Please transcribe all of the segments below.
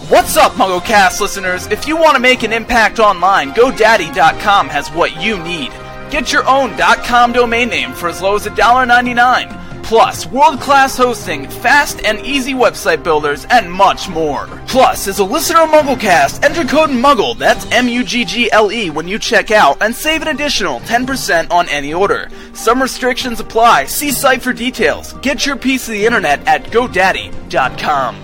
What's up, MuggleCast listeners? If you want to make an impact online, GoDaddy.com has what you need. Get your own .com domain name for as low as $1.99. Plus, world-class hosting, fast and easy website builders, and much more. Plus, as a listener of MuggleCast, enter code MUGGLE, that's MUGGLE, when you check out, and save an additional 10% on any order. Some restrictions apply. See site for details. Get your piece of the internet at GoDaddy.com.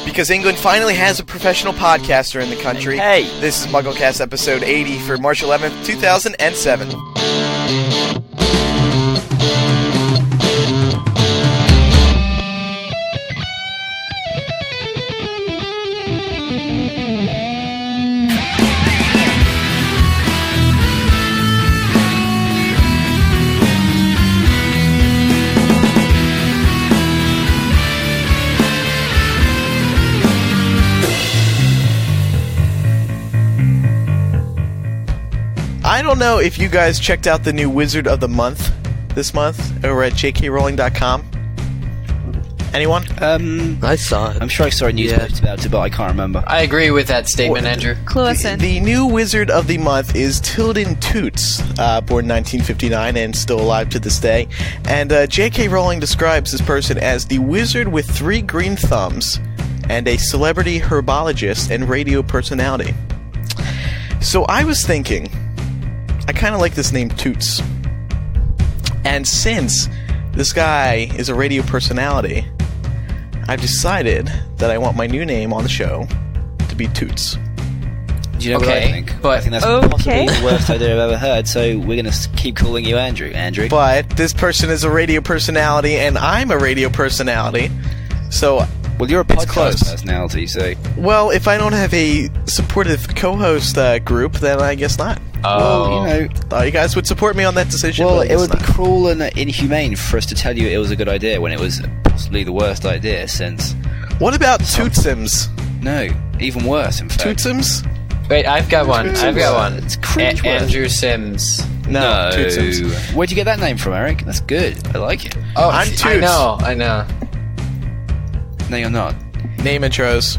Because England finally has a professional podcaster in the country. Hey. This is MuggleCast episode 80 for March 11th, 2007. I don't know if you guys checked out the new Wizard of the Month this month over at jkrowling.com. Anyone? I saw it. I'm sure I saw a news post about it, but I can't remember. I agree with that statement, Andrew. Clue us in. The new Wizard of the Month is Toots, born 1959 and still alive to this day. And J.K. Rowling describes this person as the wizard with 3 green thumbs and a celebrity herbologist and radio personality. So I was thinking, I kind of like this name Toots. And since this guy is a radio personality, I've decided that I want my new name on the show to be Toots. Do you know what I think? But I think that's possibly the worst idea I've ever heard, so we're going to keep calling you Andrew. But this person is a radio personality, and I'm a radio personality, so well, you're a it's podcast close. personality, so... Well, if I don't have a supportive co-host group, then I guess not. Well, you know... Thought you guys would support me on that decision. Well, but I it would guess be not. cruel and inhumane for us to tell you it was a good idea when it was possibly the worst idea since... What about Tootsims? No, even worse, in fact. Tootsims? wait, I've got one. It's cringe Andrew Sims. No, Tootsims. Where'd you get that name from, Eric? That's good. I like it. Oh, I'm Toots. I know. No, you're not. Name intros.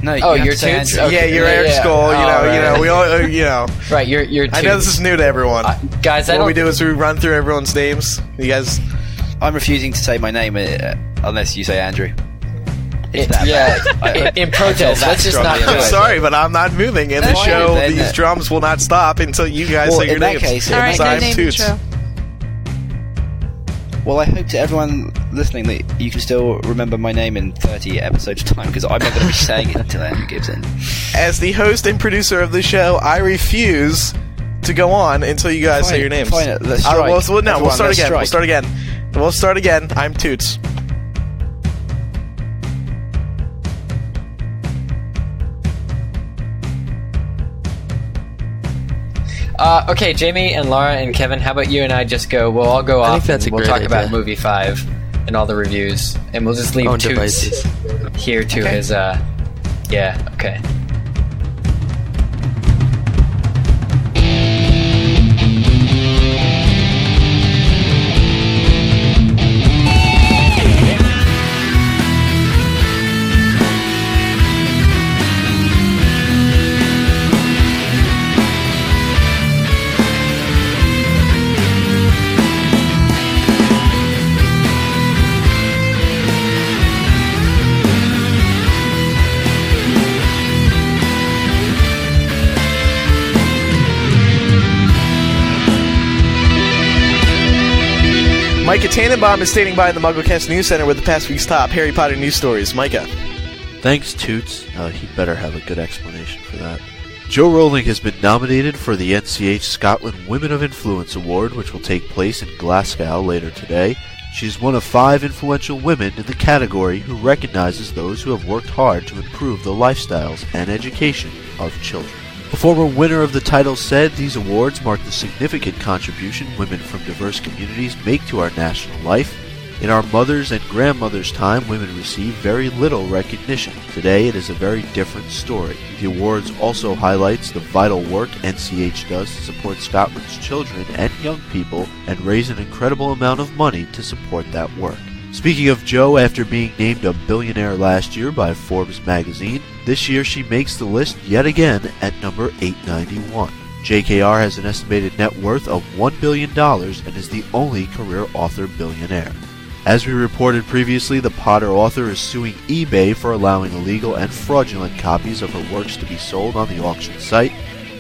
No, Oh, you you're have to say Toots? Andrew. Yeah, you're Eric Skoll. right. We all, Right, you're I know this is new to everyone. guys, What we do is we run through everyone's names. You guys... I'm refusing to say my name unless you say Andrew. It's that bad. in protest, let's just not do I'm it. sorry, but I'm not moving. In the Fine, show, then. these drums will not stop until you guys Well, say your in that names. case, All right, I'm no name Toots. intro. Well, I hope to everyone listening that you can still remember my name in 30 episodes' time, because I'm not going to be saying it until Andrew gives in. As the host and producer of the show, I refuse to go on until you guys say your names. Fine, let's strike. We'll Everyone, start let's again. strike. We'll start again. I'm Toots. Okay, Jamie and Laura and Kevin, how about you and I just go? We'll all go I off think that's and a we'll great talk about idea. movie 5 and all the reviews, and we'll just leave Own Toots devices. here to Okay. his. Yeah. Okay. Micah Tannenbaum is standing by in the MuggleCast News Center with the past week's top Harry Potter news stories. Micah. Thanks, Toots. He better have a good explanation for that. Jo Rowling has been nominated for the NCH Scotland Women of Influence Award, which will take place in Glasgow later today. She's one of 5 influential women in the category who recognizes those who have worked hard to improve the lifestyles and education of children. The former winner of the title said these awards mark the significant contribution women from diverse communities make to our national life. In our mother's and grandmother's time, women received very little recognition. Today, it is a very different story. The awards also highlights the vital work NCH does to support Scotland's children and young people and raise an incredible amount of money to support that work. Speaking of Jo, after being named a billionaire last year by Forbes magazine, this year she makes the list yet again at number 891. JKR has an estimated net worth of $1 billion and is the only career author billionaire. As we reported previously, the Potter author is suing eBay for allowing illegal and fraudulent copies of her works to be sold on the auction site.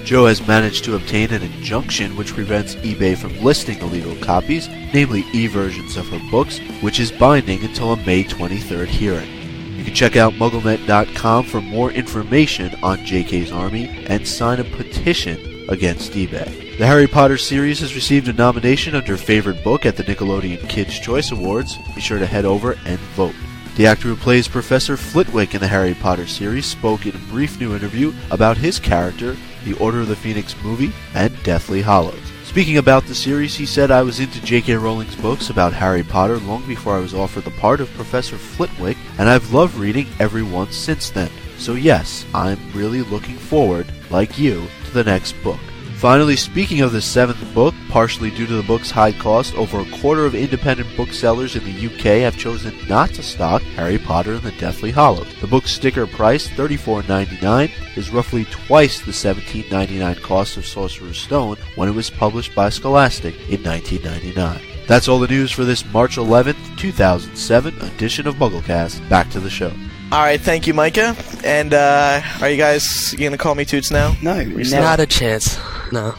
Jo has managed to obtain an injunction which prevents eBay from listing illegal copies, namely e-versions of her books, which is binding until a May 23rd hearing. You can check out MuggleNet.com for more information on JK's army and sign a petition against eBay. The Harry Potter series has received a nomination under Favorite Book at the Nickelodeon Kids' Choice Awards. Be sure to head over and vote. The actor who plays Professor Flitwick in the Harry Potter series spoke in a brief new interview about his character, the Order of the Phoenix movie, and Deathly Hallows. Speaking about the series, he said, "I was into J.K. Rowling's books about Harry Potter long before I was offered the part of Professor Flitwick, and I've loved reading every one since then. So yes, I'm really looking forward, like you, to the next book." Finally, speaking of the seventh book, partially due to the book's high cost, over a quarter of independent booksellers in the UK have chosen not to stock Harry Potter and the Deathly Hallows. The book's sticker price, $34.99, is roughly twice the $17.99 cost of Sorcerer's Stone when it was published by Scholastic in 1999. That's all the news for this March 11th, 2007 edition of MuggleCast. Back to the show. Alright, thank you, Micah. And, are you guys gonna call me Toots now? No, Not a chance. No.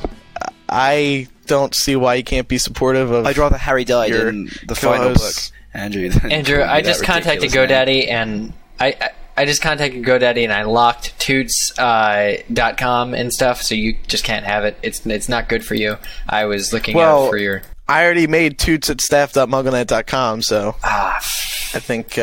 I don't see why you can't be supportive of... I'd rather Harry died your in the final book, co-hosts. Andrew. Than Andrew, call me I that just contacted ridiculous name. GoDaddy and I just contacted GoDaddy and I locked Toots.com and stuff, so you just can't have it. It's not good for you. I was looking out for your... I already made Toots at staff.mugglenet.com, so I think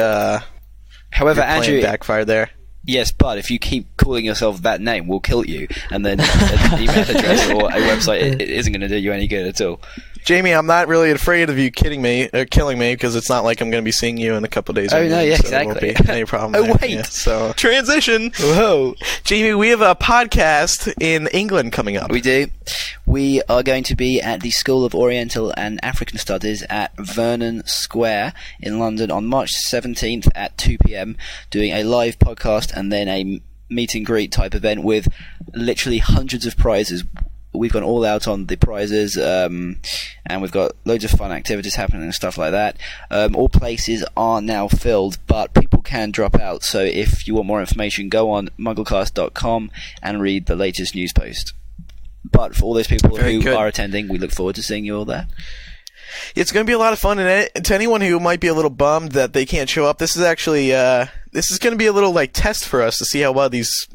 However, your plan Andrew, backfired there. yes, but if you keep calling yourself that name, we'll kill you, and then an email address or a website it isn't going to do you any good at all. Jamie, I'm not really afraid of you killing me, because it's not like I'm going to be seeing you in a couple days. Oh, anyway, no, yeah, so there won't exactly. be any problem Oh, there. wait. Yeah, so transition. Whoa. Jamie, we have a podcast in England coming up. We do. We are going to be at the School of Oriental and African Studies at Vernon Square in London on March 17th at 2 p.m, doing a live podcast and then a meet and greet type event with literally hundreds of prizes. We've gone all out on the prizes, and we've got loads of fun activities happening and stuff like that. All places are now filled, but people can drop out. So if you want more information, go on MuggleCast.com and read the latest news post. But for all those people who are attending, we look forward to seeing you all there. It's going to be a lot of fun, and to anyone who might be a little bummed that they can't show up, this is actually this is going to be a little like test for us to see how well these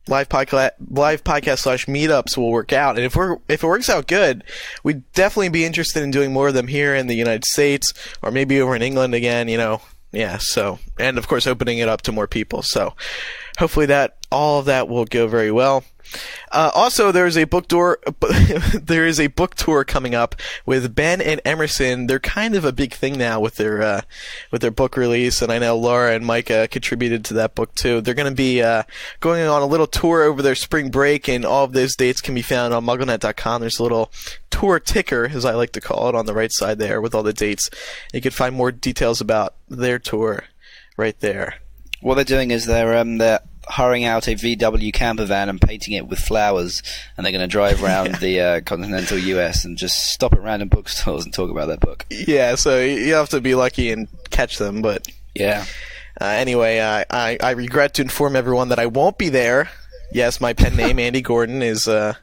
live podcast / meetups will work out. And if it works out good, we'd definitely be interested in doing more of them here in the United States, or maybe over in England again. Yeah. So, and of course, opening it up to more people. So, hopefully all of that will go very well. Also, there is a book tour coming up with Ben and Emerson. They're kind of a big thing now with their book release, and I know Laura and Micah contributed to that book too. They're going to be going on a little tour over their spring break, and all of those dates can be found on MuggleNet.com. There's a little tour ticker, as I like to call it, on the right side there with all the dates. You can find more details about their tour right there. What they're doing is they're hiring out a VW camper van and painting it with flowers, and they're going to drive around the continental US and just stop at random bookstores and talk about their book. Yeah, so you have to be lucky and catch them, but yeah. Anyway, I regret to inform everyone that I won't be there. Yes, my pen name Andy Gordon is I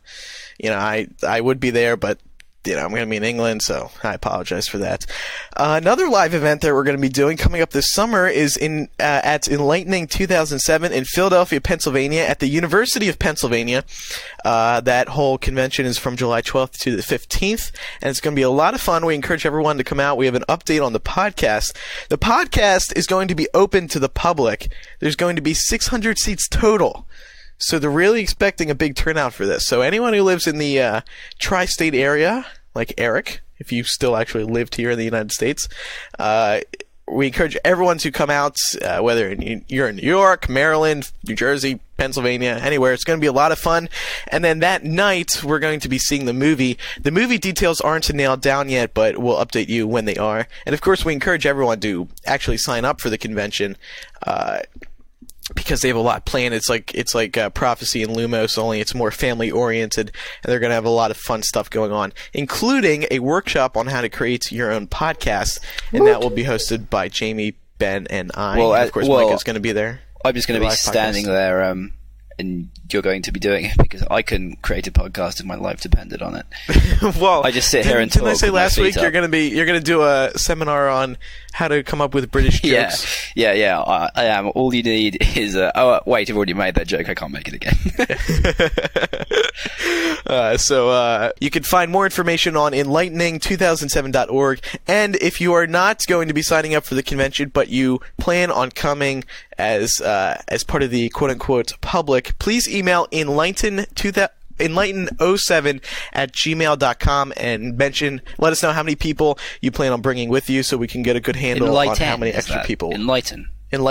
would be there, but I'm going to be in England, so I apologize for that. Another live event that we're going to be doing coming up this summer is at Enlightening 2007 in Philadelphia, Pennsylvania, at the University of Pennsylvania. That whole convention is from July 12th to the 15th, and it's going to be a lot of fun. We encourage everyone to come out. We have an update on the podcast. The podcast is going to be open to the public. There's going to be 600 seats total. So they're really expecting a big turnout for this. So anyone who lives in the tri-state area, like Eric, if you still actually lived here in the United States. We encourage everyone to come out, whether you're in New York, Maryland, New Jersey, Pennsylvania, anywhere. It's going to be a lot of fun. And then that night, we're going to be seeing the movie. The movie details aren't nailed down yet, but we'll update you when they are. And of course, we encourage everyone to actually sign up for the convention, because they have a lot planned. It's like Prophecy and Lumos, only it's more family oriented, and they're going to have a lot of fun stuff going on, including a workshop on how to create your own podcast, and that will be hosted by Jamie, Ben, and I. Well, and of course, Mike is going to be there. I'm just going to be standing there, and you're going to be doing it, because I couldn't create a podcast if my life depended on it. Well, I just sit here and talk. Didn't I say last week you're going to do a seminar on how to come up with British jokes? Yeah. I am. All you need is oh wait, I've already made that joke. I can't make it again. So you can find more information on enlightening2007.org. And if you are not going to be signing up for the convention, but you plan on coming as part of the quote-unquote public, please email enlighten07@gmail.com and let us know how many people you plan on bringing with you, so we can get a good handle on how many extra people. Enlighten. Cool.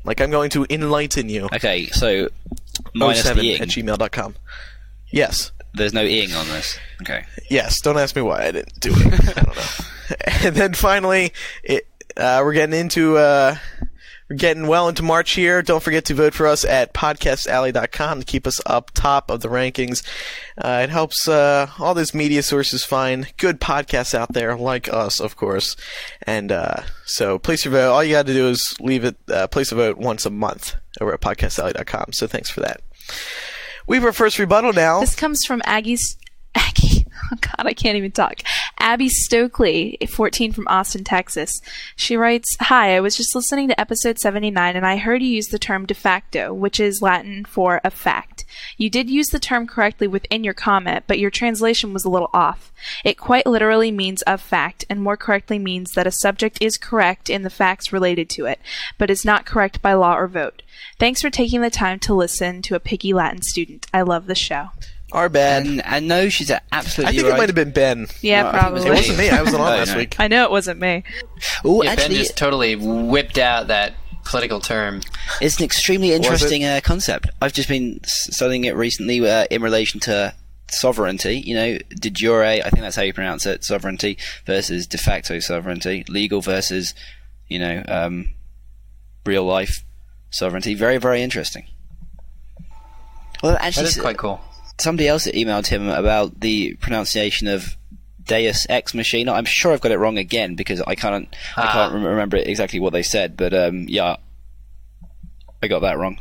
Like I'm going to enlighten you. Okay, so minus the ing. @gmail.com. Yes. There's no ing on this. Okay. Yes. Don't ask me why I didn't do it. I don't know. And then finally, we're getting well into March here. Don't forget to vote for us at podcastalley.com to keep us up top of the rankings. It helps all those media sources find good podcasts out there, like us, of course. And so place your vote. All you got to do is place a vote once a month over at podcastalley.com. So thanks for that. We have our first rebuttal now. This comes from Aggie. Oh God, I can't even talk. Abby Stokely, 14 from Austin, Texas. She writes, "Hi, I was just listening to episode 79 and I heard you use the term de facto, which is Latin for a fact. You did use the term correctly within your comment, but your translation was a little off. It quite literally means a fact, and more correctly means that a subject is correct in the facts related to it, but is not correct by law or vote. Thanks for taking the time to listen to a picky Latin student. I love the show." Our bad. And no, she's absolutely I think right. it might have been Ben. Yeah, probably. It wasn't me. I wasn't on last week. I know it wasn't me. Ooh, Yeah, actually, Ben just totally whipped out that political term. it's an extremely interesting concept. I've just been studying it recently in relation to sovereignty. You know, de jure, I think that's how you pronounce it, sovereignty, versus de facto sovereignty. Legal versus, real life sovereignty. Very, very interesting. Well, actually, That is quite cool. Somebody else emailed him about the pronunciation of Deus Ex Machina. I'm sure I've got it wrong again, because I can't remember exactly what they said, but yeah, I got that wrong.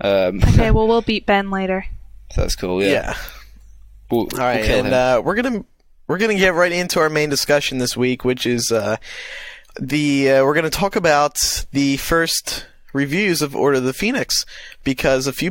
Okay, well, we'll beat Ben later. So that's cool. Yeah. All right, and we're gonna get right into our main discussion this week, which is we're gonna talk about the first reviews of Order of the Phoenix, because a few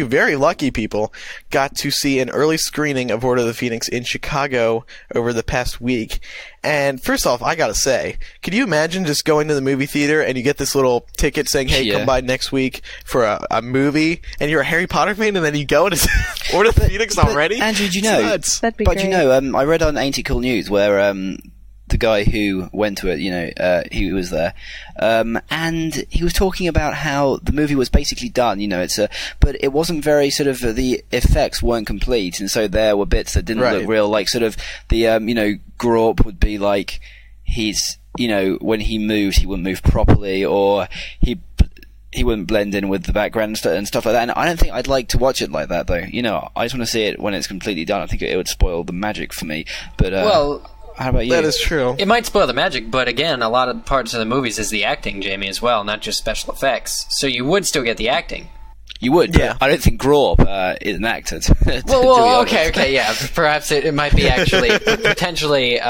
very lucky people, got to see an early screening of Order of the Phoenix in Chicago over the past week. And first off, I gotta say, could you imagine just going to the movie theater and you get this little ticket saying, "Hey, come by next week for a movie," and you're a Harry Potter fan, and then you go and it's Order of the Phoenix already? Andrew, do you know? That'd be but great. you know, I read on Ain't It Cool News where the guy who went to it, he was there, and he was talking about how the movie was basically done. But it wasn't very sort of the effects weren't complete, and so there were bits that didn't look real. Like sort of the Grawp would be like he's when he moved, he wouldn't move properly, or he wouldn't blend in with the background and stuff like that. And I don't think I'd like to watch it like that, though. I just want to see it when it's completely done. I think it would spoil the magic for me. But how about you? That is true. It might spoil the magic, but again, a lot of parts of the movies is the acting, Jamie, as well, not just special effects. So you would still get the acting. You would, yeah. I don't think Grawp is an actor. Well, okay, yeah. Perhaps it might be actually potentially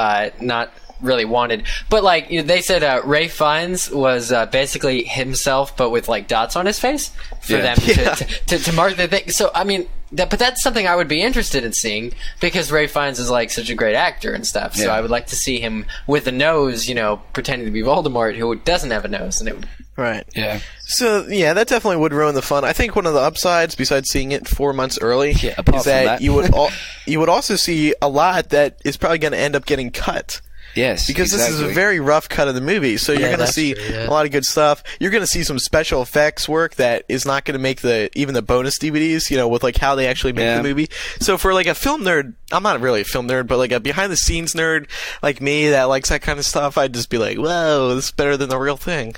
not really wanted. But like they said, Ray Fiennes was basically himself, but with like dots on his face for them to mark the thing. So I mean. But that's something I would be interested in seeing, because Ray Fiennes is like such a great actor and stuff. So I would like to see him with a nose, pretending to be Voldemort, who doesn't have a nose, and Right. Yeah. So, yeah, that definitely would ruin the fun. I think one of the upsides, besides seeing it 4 months early, apart is from that that. you would also see a lot that is probably going to end up getting cut. Yes, Because this is a exactly. very rough cut of the movie, so you're going to that's see true, yeah. a lot of good stuff. You're going to see some special effects work that is not going to make even the bonus DVDs, with like how they actually make the movie. So for like a film nerd, I'm not really a film nerd, but like a behind the scenes nerd like me that likes that kind of stuff, I'd just be like, whoa, this is better than the real thing.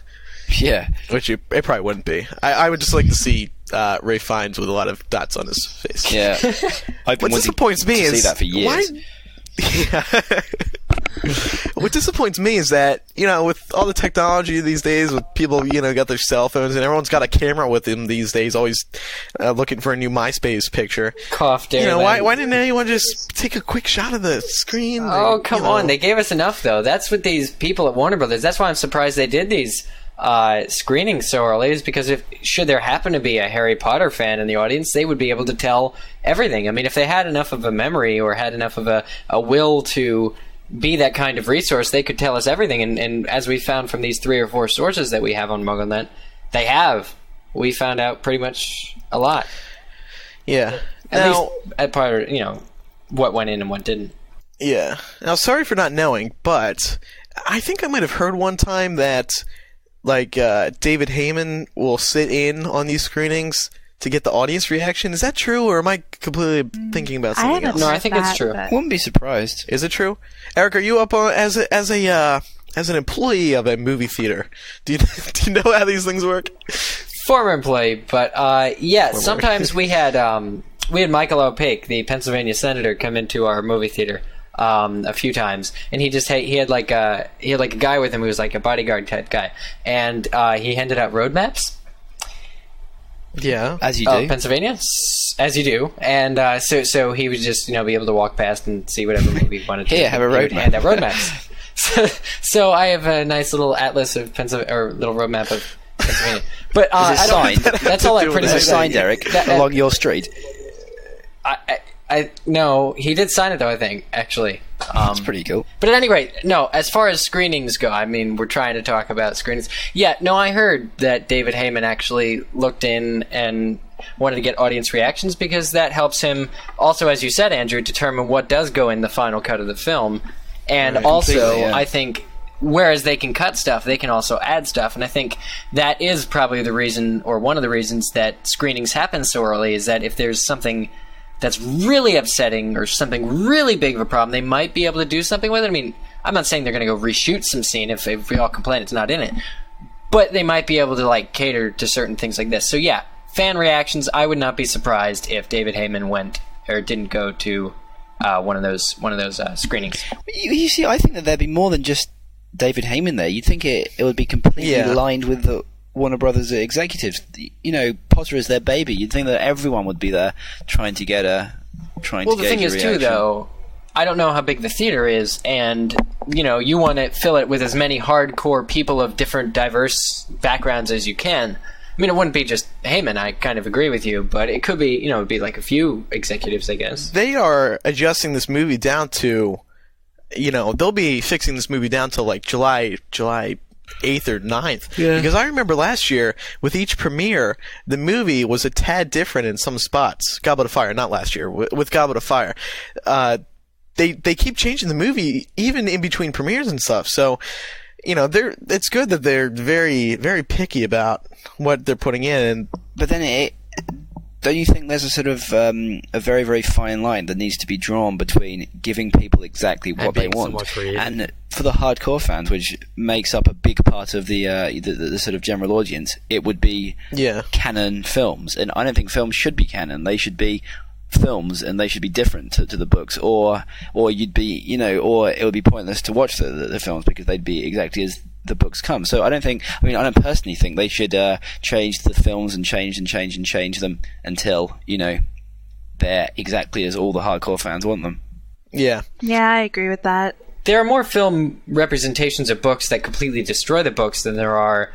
Yeah. Which it probably wouldn't be. I would just like to see Ray Fiennes with a lot of dots on his face. Yeah. I've been What disappoints me to is see that for years. What disappoints me is that, with all the technology these days, with people, got their cell phones, and everyone's got a camera with them these days, always looking for a new MySpace picture. Cough, Darren. Why didn't anyone just take a quick shot of the screen? Oh, come on. They gave us enough, though. That's what these people at Warner Brothers, that's why I'm surprised they did these screenings so early, is because should there happen to be a Harry Potter fan in the audience, they would be able to tell everything. I mean, if they had enough of a memory or had enough of a will to be that kind of resource, they could tell us everything. And as we found from these 3 or 4 sources that we have on MuggleNet, we found out pretty much a lot. Yeah. At least at part of, what went in and what didn't. Yeah. Now, sorry for not knowing, but I think I might have heard one time that David Heyman will sit in on these screenings to get the audience reaction. Is that true, or am I completely thinking about something else? No, I think it's true. Wouldn't be surprised. Is it true? Eric, are you up on as an employee of a movie theater? Do you know how these things work? Former employee, but sometimes we had Michael O'Pake, the Pennsylvania senator, come into our movie theater a few times, and he had like a guy with him who was like a bodyguard type guy, and he handed out road maps. Yeah, as you do, Pennsylvania, as you do, and so he would just be able to walk past and see whatever movie he wanted to. Here, have a road map. Hand out road maps. So I have a nice little atlas of Pennsylvania, or little road map of Pennsylvania. But signed? That's all I pretty much signed, Eric, along your street. No, he did sign it though, I think, actually. That's pretty cool. But at any rate, no, as far as screenings go, I mean, we're trying to talk about screenings. Yeah, no, I heard that David Heyman actually looked in and wanted to get audience reactions, because that helps him also, as you said, Andrew, determine what does go in the final cut of the film. And also, I think, whereas they can cut stuff, they can also add stuff. And I think that is probably the reason, or one of the reasons, that screenings happen so early, is that if there's something that's really upsetting or something really big of a problem, they might be able to do something with it. I mean, I'm not saying they're going to go reshoot some scene if we all complain it's not in it, but they might be able to cater to certain things like this. So yeah, fan reactions. I would not be surprised if David Heyman went or didn't go to one of those screenings. You see, I think that there'd be more than just David Heyman there. You'd think it would be completely aligned with the Warner Brothers executives. Potter is their baby. You'd think that everyone would be there trying to get a Well, the thing is, too, though, I don't know how big the theater is, and, you want to fill it with as many hardcore people of different diverse backgrounds as you can. I mean, it wouldn't be just Heyman, I kind of agree with you, but it could be, it'd be like a few executives, I guess. They are adjusting this movie down to, they'll be fixing this movie down to July 8th or 9th. Yeah. Because I remember last year, with each premiere, the movie was a tad different in some spots. Goblet of Fire, not last year, with Goblet of Fire. They keep changing the movie, even in between premieres and stuff. So, it's good that they're very, very picky about what they're putting in. But then don't you think there's a sort of a very, very fine line that needs to be drawn between giving people exactly what they want, and for the hardcore fans, which makes up a big part of the sort of general audience, it would be canon films, and I don't think films should be canon. They should be films, and they should be different to the books, or you'd be or it would be pointless to watch the films because they'd be exactly as the books come. So I don't personally think they should change the films and change them until they're exactly as all the hardcore fans want them. Yeah, I agree with that. There are more film representations of books that completely destroy the books than there are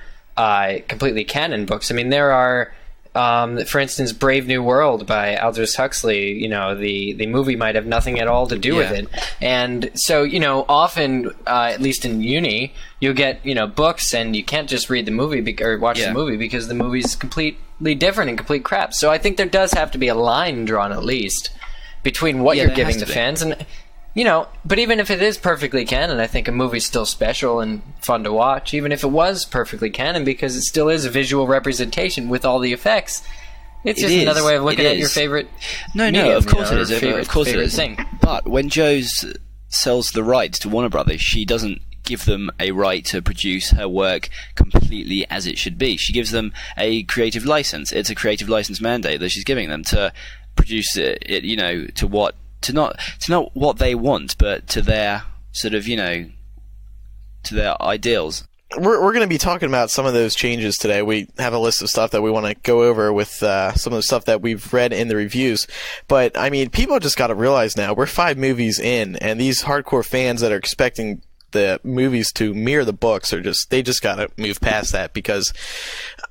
completely canon books. I mean, there are For instance, Brave New World by Aldous Huxley, the movie might have nothing at all to do with it. And so, often, at least in uni, you'll get, books and you can't just read the movie or watch the movie because the movie's completely different and complete crap. So I think there does have to be a line drawn at least between what you're giving the fans and... but even if it is perfectly canon, I think a movie's still special and fun to watch, even if it was perfectly canon, because it still is a visual representation with all the effects. It's just another way of looking at your favorite medium, of course it is. Of course it is. Thing. But when Joe's sells the rights to Warner Brothers, she doesn't give them a right to produce her work completely as it should be. She gives them a creative license. It's a creative license mandate that she's giving them to produce it to not what they want, but to their sort of, to their ideals. We're going to be talking about some of those changes today. We have a list of stuff that we want to go over with some of the stuff that we've read in the reviews. But, I mean, people just got to realize now, we're 5 movies in, and these hardcore fans that are expecting the movies to mirror the books they just got to move past that, because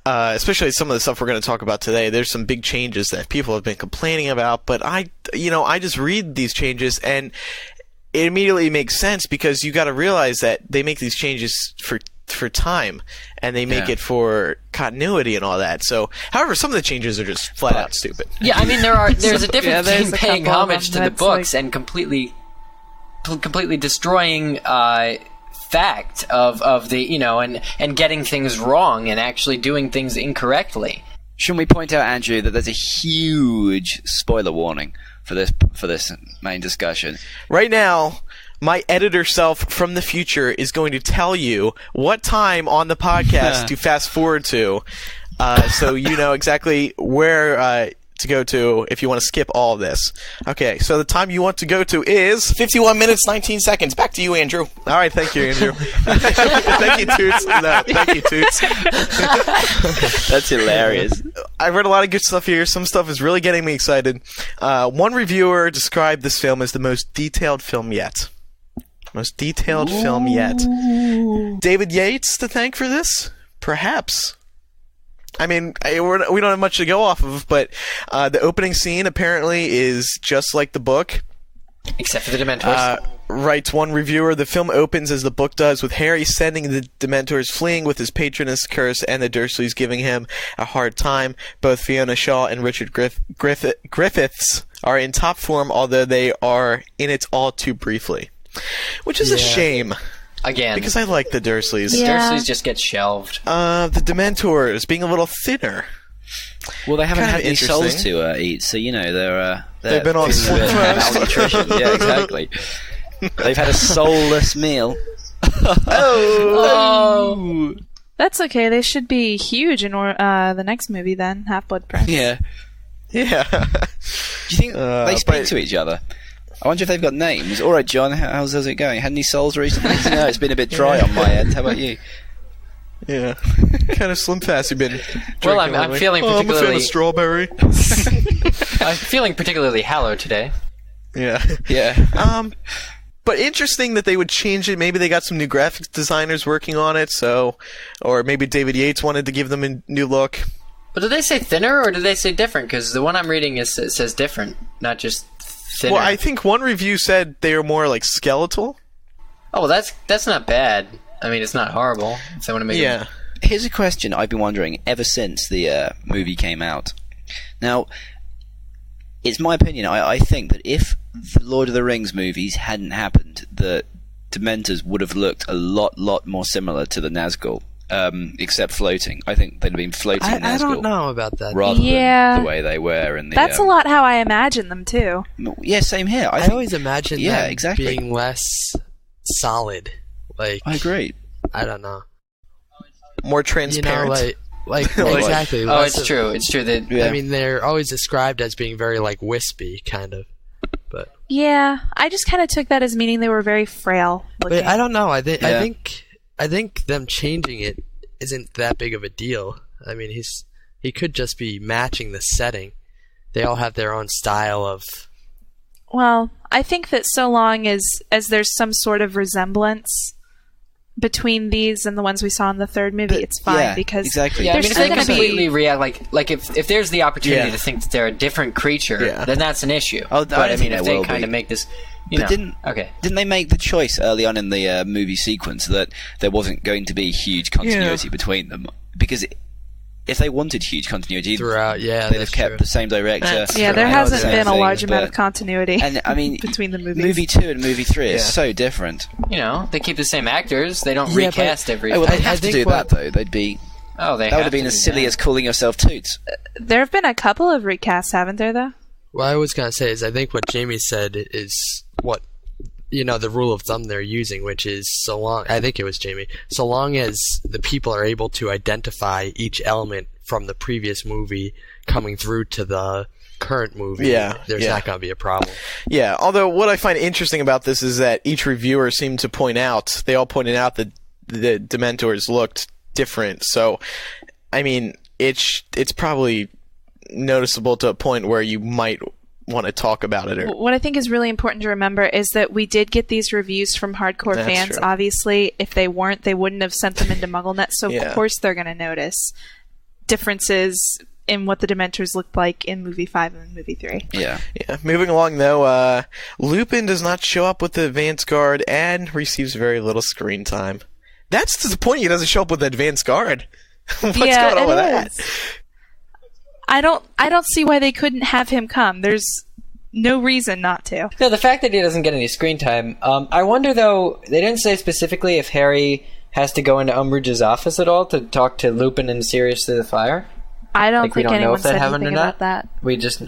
especially some of the stuff we're going to talk about today, there's some big changes that people have been complaining about, but I just read these changes and it immediately makes sense, because you got to realize that they make these changes for time, and they make it for continuity and all that. So, however, some of the changes are just flat out stupid. Yeah, I mean, there's a difference between paying homage to the books and completely destroying fact of the and getting things wrong and actually doing things incorrectly. Shouldn't we point out, Andrew, that there's a huge spoiler warning for this main discussion? Right now, my editor self from the future is going to tell you what time on the podcast to fast forward to, so you know exactly where to go to if you want to skip all of this. Okay, so the time you want to go to is 51 minutes 19 seconds. Back to you, Andrew. All right, thank you, Andrew. Thank you, Toots. No, thank you, Toots. That's hilarious. I read a lot of good stuff here. Some stuff is really getting me excited. One reviewer described this film as the most detailed film yet. Most detailed film yet. David Yates to thank for this? Perhaps. I mean, we don't have much to go off of, but the opening scene apparently is just like the book. Except for the Dementors. Writes one reviewer, the film opens as the book does, with Harry sending the Dementors fleeing with his patroness curse and the Dursleys giving him a hard time. Both Fiona Shaw and Richard Griffiths are in top form, although they are in it all too briefly. Which is a shame. Again. Because I like the Dursleys. The Dursleys just get shelved. The Dementors being a little thinner. Well, they haven't had any souls to eat, so, they've been on malnutrition. Yeah, exactly. They've had a soulless meal. Oh! That's okay. They should be huge in the next movie, then. Half-Blood Prince. Yeah. Do you think they speak to each other? I wonder if they've got names. All right, John, how's it going? Had any souls recently? No, it's been a bit dry on my end. How about you? Yeah. Kind of slim fast you've been drinking. Well, I'm feeling particularly... I'm a fan of strawberry. I'm feeling particularly hollow today. Yeah. Yeah. But interesting that they would change it. Maybe they got some new graphics designers working on it, or maybe David Yates wanted to give them a new look. But did they say thinner, or did they say different? Because the one I'm reading says different, not just thinner. Well, I think one review said they were more like skeletal. Oh, well, that's not bad. I mean, it's not horrible. If they want to make it... Here's a question I've been wondering ever since the movie came out. Now, it's my opinion. I think that if the Lord of the Rings movies hadn't happened, the Dementors would have looked a lot more similar to the Nazgul, except floating. I think they'd have been floating Nazgul. I don't know about that. Rather than the way they were in the... That's a lot how I imagine them, too. Yeah, same here. I always imagined them exactly. being less solid. Like, I agree. I don't know. More transparent. Exactly. Oh, it's true. It's true that... I mean, they're always described as being very, wispy, kind of. But yeah, I just kind of took that as meaning they were very frail looking. But I don't know. I think them changing it isn't that big of a deal. I mean, he could just be matching the setting. They all have their own style of... Well, I think that so long as there's some sort of resemblance between these and the ones we saw in the third movie, it's fine because exactly. Yeah, I there's mean, if still they going to be completely react, like if there's the opportunity to think that they're a different creature, then that's an issue. Oh, but I mean, if they kind of make this, didn't they make the choice early on in the movie sequence that there wasn't going to be huge continuity between them? Because if they wanted huge continuity throughout, they'd have kept the same director. there hasn't been a large amount of continuity. And I mean, between the movies. Movie 2 and movie 3 is so different. They keep the same actors. They don't recast everything. Oh, well, they'd have to do that though. They'd be. Oh, that would have been as silly as calling yourself Toots. There have been a couple of recasts, haven't there? Though. What I was gonna say is, I think what Jamie said is what the rule of thumb they're using, which is so long. I think it was Jamie. So long as the people are able to identify each element from the previous movie coming through to the current movie, there's not going to be a problem. Yeah, although what I find interesting about this is that each reviewer seemed to point out, they all pointed out that the Dementors looked different. So, I mean, it's probably noticeable to a point where you might want to talk about it. What I think is really important to remember is that we did get these reviews from hardcore fans. True. Obviously, if they weren't, they wouldn't have sent them into MuggleNet, so of course they're going to notice differences in what the Dementors looked like in movie 5 and movie 3. Yeah. Moving along, though, Lupin does not show up with the advance guard and receives very little screen time. That's disappointing. He doesn't show up with the advance guard. What's going on with that? I don't see why they couldn't have him come. There's no reason not to. No, the fact that he doesn't get any screen time. I wonder, though, they didn't say specifically if Harry has to go into Umbridge's office at all to talk to Lupin and Sirius through the fire. I don't think anyone said anything about that. We just...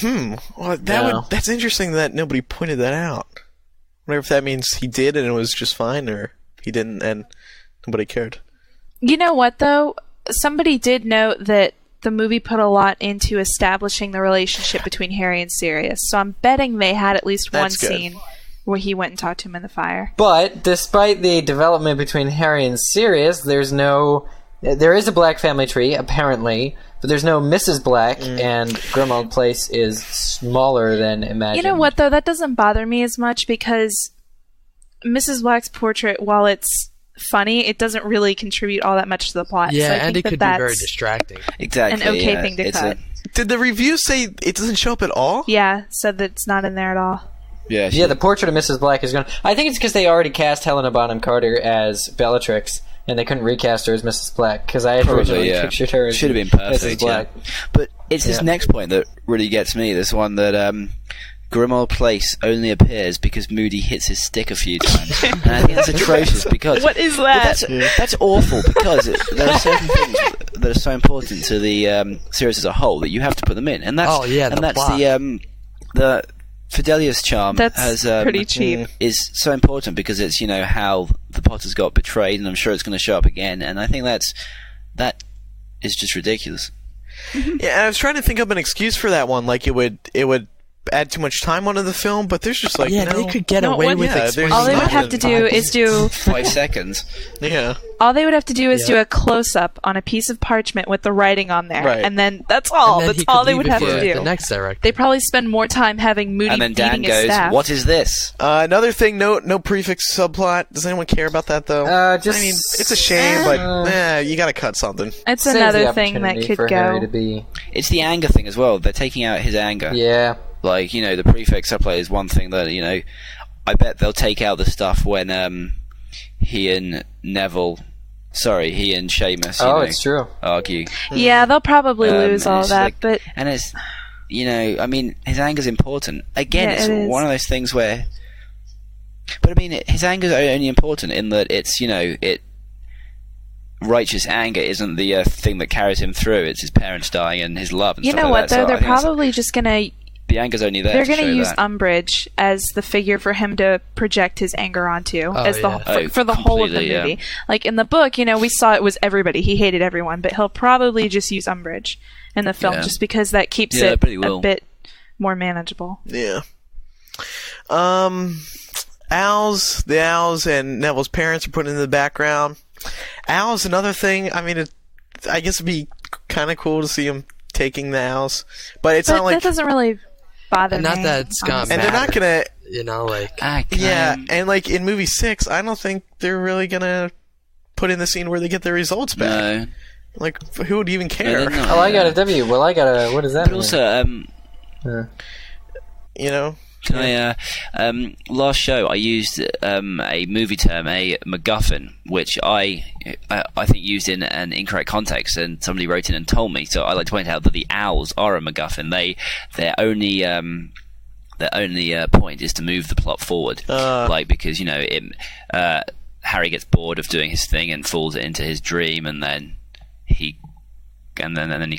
Well, that's interesting that nobody pointed that out. I wonder if that means he did and it was just fine, or he didn't and nobody cared. You know what, though? Somebody did note that the movie put a lot into establishing the relationship between Harry and Sirius, so I'm betting they had at least one scene where he went and talked to him in the fire. But despite the development between Harry and Sirius, there is a Black family tree, apparently, but there's no Mrs. Black, and Grimmauld Place is smaller than imagined. You know what, though? That doesn't bother me as much because Mrs. Black's portrait, while it's funny, it doesn't really contribute all that much to the plot. Yeah, so and it could be very distracting. Exactly. An okay thing to cut. Did the review say it doesn't show up at all? Yeah, said that it's not in there at all. Yeah, the portrait of Mrs. Black is going to... I think it's because they already cast Helena Bonham Carter as Bellatrix, and they couldn't recast her as Mrs. Black, because I had originally pictured her as should have been perfect, Mrs. Black. But it's this next point that really gets me, this one that Grimmauld Place only appears because Moody hits his stick a few times. And I think that's atrocious because... What is that? That's awful because there are certain things that are so important to the series as a whole that you have to put them in. And that's, the Fidelius charm that's pretty cheap. Is so important because it's how the Potters got betrayed, and I'm sure it's going to show up again. And I think that is just ridiculous. Yeah, I was trying to think of an excuse for that one, like it would add too much time onto the film, but there's just they could get away with it. All they would have to do is do 5 seconds. Yeah. All they would have to do is do a close-up on a piece of parchment with the writing on there, and then that's all. That's all they would have to do. The next director. They probably spend more time having Moody and then Dan beating his goes, staff. "What is this?" Another thing, no prefix subplot. Does anyone care about that though? I mean, it's a shame, but you got to cut something. It's another thing that could go. It's the anger thing as well. They're taking out his anger. Yeah. Like, the prefix subplot is one thing that, I bet they'll take out the stuff when he and Seamus, it's true. argue. Yeah, they'll probably lose all that, but... And it's, I mean, his anger's important. Again, it's one of those things where... But, I mean, his anger's only important in that it's, righteous anger isn't the thing that carries him through. It's his parents dying and his love and stuff like that. You know what, though? They're probably just going to... The anger's only there. They're going to use Umbridge as the figure for him to project his anger onto for the whole of the movie. Yeah. Like in the book, we saw it was everybody. He hated everyone, but he'll probably just use Umbridge in the film just because that keeps it a bit more manageable. Yeah. The Owls and Neville's parents are put in the background. Owls, another thing. I mean, I guess it'd be kind of cool to see him taking the Owls, but it's not like that doesn't really bother me. Not that it's gonna and they're not gonna. You know, like Yeah, and like in movie 6, I don't think they're really gonna put in the scene where they get their results back. No. Like, who would even care? they're not. Oh, I got a W. Well, I got a... What does that But mean? also, You know? can I, last show I used a movie term, a MacGuffin, which I think used in an incorrect context, and somebody wrote in and told me. So I like to point out that the owls are a MacGuffin. Their only point is to move the plot forward, because Harry gets bored of doing his thing and falls into his dream, and then he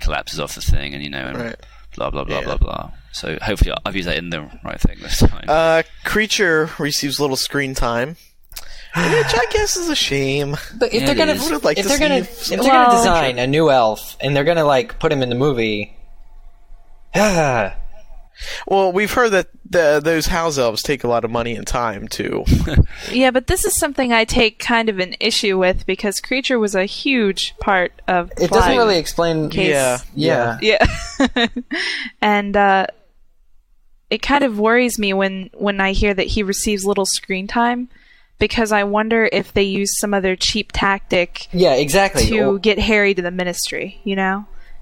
collapses off the thing, and Right. blah blah blah blah blah. So hopefully I've used that in the right thing this time. Creature receives little screen time, which I guess is a shame. But if Yeah, they're it gonna, is. Would've liked if to they're gonna, see if they're gonna design a new elf and they're gonna like put him in the movie, Well, we've heard that those house elves take a lot of money and time to. Yeah, but this is something I take kind of an issue with because Creature was a huge part of it plot. doesn't really explain. Case. Yeah. Yeah. And it kind of worries me when I hear that he receives little screen time because I wonder if they use some other cheap tactic Yeah, exactly. to get Harry to the Ministry,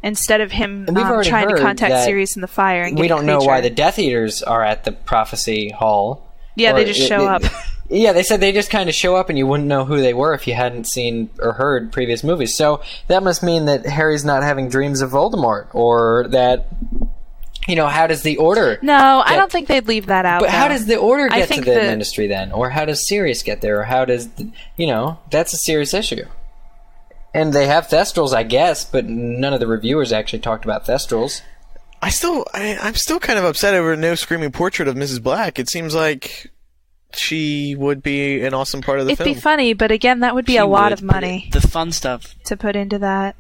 instead of him And we've already trying to heard contact that Sirius in the fire and we get don't know Creature. why the Death Eaters are at the Prophecy Hall. Yeah, Or they just show up. Yeah, they said they just kind of show up and you wouldn't know who they were if you hadn't seen or heard previous movies. So that must mean that Harry's not having dreams of Voldemort, or that, how does the Order... No, I don't think they'd leave that out. But how though. does the Order I get to think the that- Ministry then? Or how does Sirius get there? Or how does... that's a serious issue. And they have Thestrals, I guess, but none of the reviewers actually talked about Thestrals. I'm still kind of upset over no screaming portrait of Mrs. Black. It seems like she would be an awesome part of the It'd film. be funny, but again, that would be She a lot would, of but money The fun stuff. to put into that.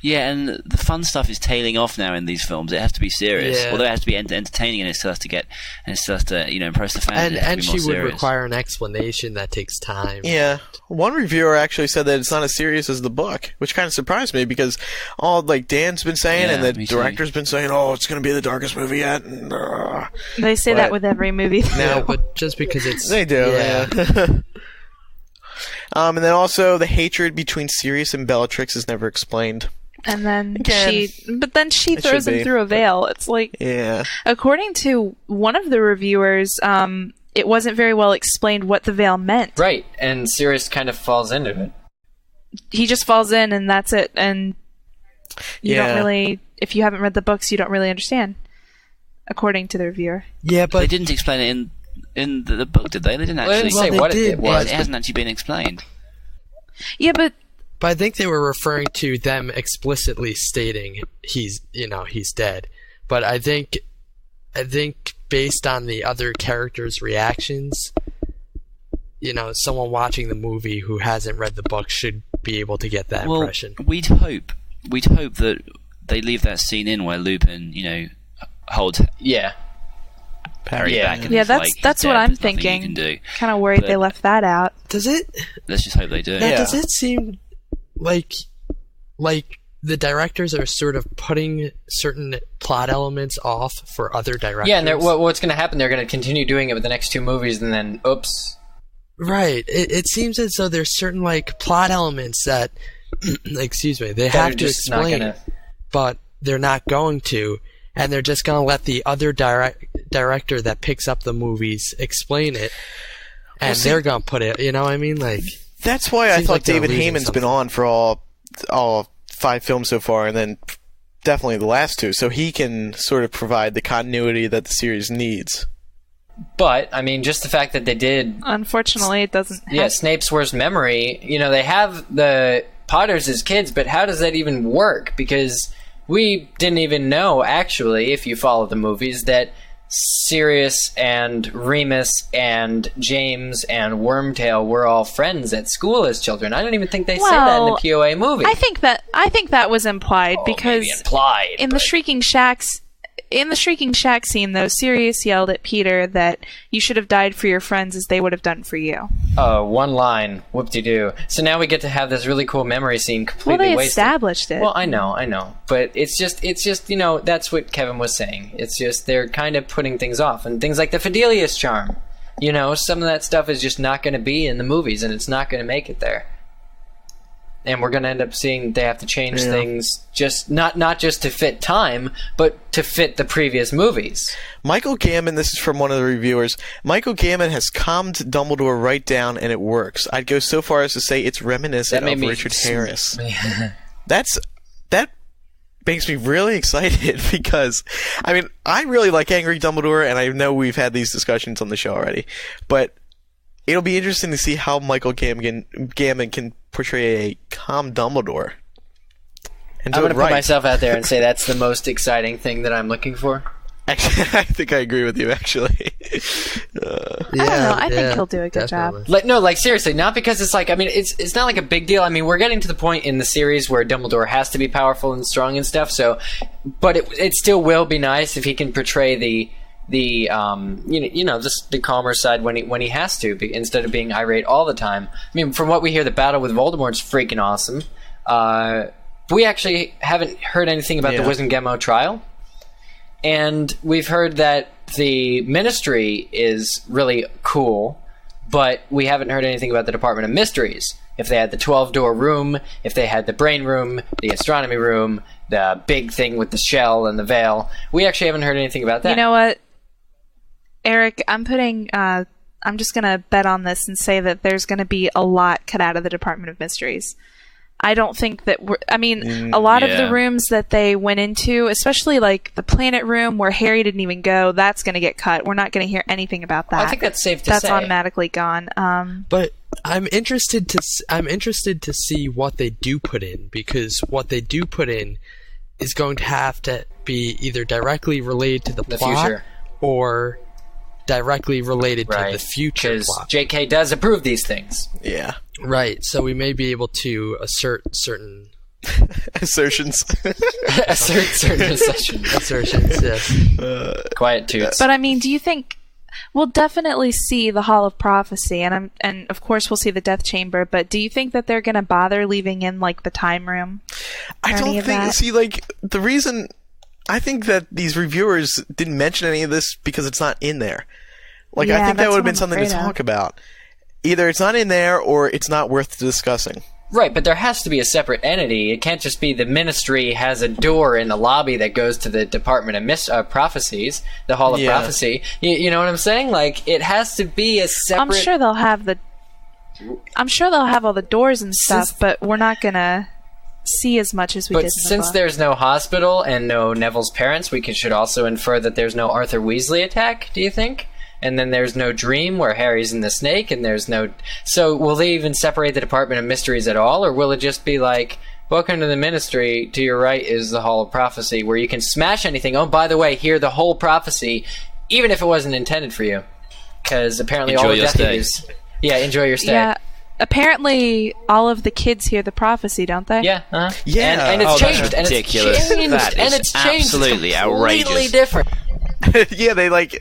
Yeah, and the fun stuff is tailing off now in these films. It has to be serious, Yeah. although it has to be entertaining, and it still has to impress the fans. and It has to and be she more would serious. require an explanation that takes time. Yeah. One reviewer actually said that it's not as serious as the book, which kind of surprised me because all Dan's been saying Yeah, and the me too. director's been saying, "Oh, it's going to be the darkest movie yet." And, They say But- that with every movie. Yeah, but just because it's they do. Yeah. And then also the hatred between Sirius and Bellatrix is never explained. And then Again, she it throws should him be. through a veil. It's like, Yeah. according to one of the reviewers, it wasn't very well explained what the veil meant. Right, and Sirius kind of falls into it. He just falls in and that's it. And you Yeah. don't really, if you haven't read the books, you don't really understand, according to the reviewer. yeah, They but didn't explain it in the book, did they? They didn't Well, they actually. didn't say they what did, it was. It hasn't actually been explained. Yeah, but I think they were referring to them explicitly stating he's dead. But I think based on the other characters' reactions, someone watching the movie who hasn't read the book should be able to get that impression. We'd hope that they leave that scene in where Lupin, holds Yeah. Harry Yeah. back. And yeah, is like, that's "He's what dead, I'm there's nothing you thinking. can do." Kind of worried But- they left that out. Does it? Let's just hope they do. Now, Yeah. does it seem like the directors are sort of putting certain plot elements off for other directors? Yeah, and what's going to happen, they're going to continue doing it with the next two movies, and then, oops. Right. It seems as though there's certain plot elements that, excuse me, they have to just not explain, gonna- but they're not going to, and they're just going to let the other director that picks up the movies explain it, and see- they're going to put it. You know what I mean? Like, That's why I Seems thought like they're David losing Heyman's something. been on for all 5 films so far, and then definitely the last 2, so he can sort of provide the continuity that the series needs. But, I mean, just the fact that they did, Unfortunately, it doesn't. yeah, Snape's worst memory, they have the Potters as kids, but how does that even work? Because we didn't even know, actually, if you follow the movies, that Sirius and Remus and James and Wormtail were all friends at school as children. I don't even think they say that in the Well, POA movie. I think that was implied because Maybe implied, in the but- Shrieking Shack scene, though, Sirius yelled at Peter that you should have died for your friends as they would have done for you. One line, whoop-de-doo. So now we get to have this really cool memory scene Well, completely they wasted. established it. Well, I know. But it's just, that's what Kevin was saying. It's just, they're kind of putting things off. And things like the Fidelius charm. You know, some of that stuff is just not going to be in the movies, and it's not going to make it there. And we're going to end up seeing they have to change things just not just to fit time, but to fit the previous movies. Michael Gambon, this is from one of the reviewers, Michael Gambon has calmed Dumbledore right down, and it works. I'd go so far as to say it's reminiscent of Richard Harris. That makes me really excited because, I mean, I really like Angry Dumbledore, and I know we've had these discussions on the show already, but it'll be interesting to see how Michael Gambon can portray a calm Dumbledore. And I'm going to put myself out there and say that's the most exciting thing that I'm looking for. Actually, I think I agree with you, actually. I don't know. I think he'll do a good job. Like seriously, not because it's like, I mean, it's not like a big deal. I mean, we're getting to the point in the series where Dumbledore has to be powerful and strong and stuff. So, but it still will be nice if he can portray the just the calmer side when he has to, instead of being irate all the time. I mean, from what we hear, the battle with Voldemort's freaking awesome. We actually haven't heard anything about the Wizengamot trial. And we've heard that the Ministry is really cool, but we haven't heard anything about the Department of Mysteries. If they had the 12-door room, if they had the brain room, the astronomy room, the big thing with the shell and the veil. We actually haven't heard anything about that. You know what, Eric? I'm just going to bet on this and say that there's going to be a lot cut out of the Department of Mysteries. I don't think that a lot of the rooms that they went into, especially like the planet room where Harry didn't even go, that's going to get cut. We're not going to hear anything about that. I think that's safe to say. That's automatically gone. But I'm interested to see what they do put in, because what they do put in is going to have to be either directly related to the plot future, or directly related to the future plot. J.K. does approve these things. Yeah. Right, so we may be able to assert certain assertions. Assert certain assertions, yes. Quiet, Toots. But I mean, do you think we'll definitely see the Hall of Prophecy, and of course we'll see the Death Chamber, but do you think that they're going to bother leaving in like the time room? I don't think. See, like the reason I think that these reviewers didn't mention any of this because it's not in there. Like I think that would have been something to talk about. Either it's not in there or it's not worth discussing. Right, but there has to be a separate entity. It can't just be the Ministry has a door in the lobby that goes to the Department of Prophecies, the Hall of Prophecy. You know what I'm saying? Like, it has to be a separate... I'm sure they'll have all the doors and stuff, but we're not gonna see as much as we did in the book. But since there's no hospital and no Neville's parents, we should also infer that there's no Arthur Weasley attack, do you think? And then there's no dream where Harry's in the snake, and there's no... So will they even separate the Department of Mysteries at all, or will it just be like, welcome to the Ministry, to your right is the Hall of Prophecy, where you can smash anything. Oh, by the way, hear the whole prophecy, even if it wasn't intended for you. Because apparently all the Death Eaters... Yeah, enjoy your stay. Yeah, apparently all of the kids hear the prophecy, don't they? Yeah, Yeah. And it's changed. That's ridiculous. And it's changed. Absolutely completely outrageous. different. Yeah, they like.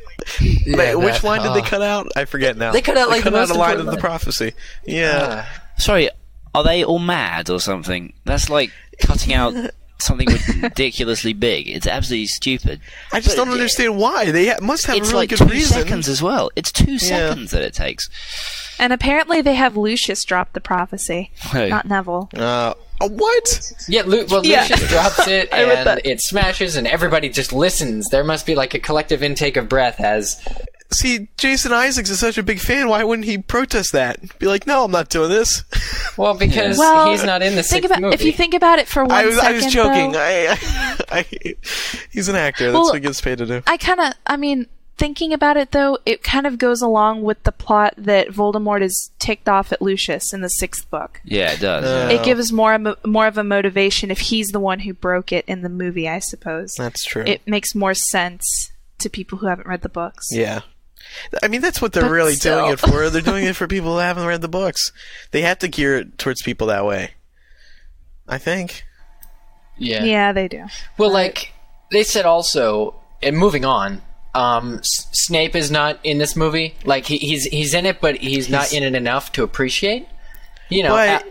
Which line did they cut out? I forget now. They cut out like cut the out most a line of important the prophecy. Yeah. Sorry, are they all mad or something? That's like cutting out something ridiculously big. It's absolutely stupid. I just don't understand why. They must have a really like good 2 reason. seconds as well. It's 2 seconds that it takes. And apparently they have Lucius drop the prophecy, not Neville. What? Yeah, Lucius drops it, and it smashes, and everybody just listens. There must be like a collective intake of breath as... See, Jason Isaacs is such a big fan. Why wouldn't he protest that? Be like, no, I'm not doing this. Well, because he's not in the sixth movie. If you think about it for one second, I was joking. Though, he's an actor. That's what he gets paid to do. Thinking about it, though, it kind of goes along with the plot that Voldemort is ticked off at Lucius in the 6th book. Yeah, it does. It gives more of a motivation if he's the one who broke it in the movie, I suppose. That's true. It makes more sense to people who haven't read the books. Yeah. I mean, that's what they're doing it for. They're doing it for people who haven't read the books. They have to gear it towards people that way. I think. Yeah. Yeah, they do. Well, like, they said also, and moving on, Snape is not in this movie. Like, he's in it, but he's not in it enough to appreciate. You know, but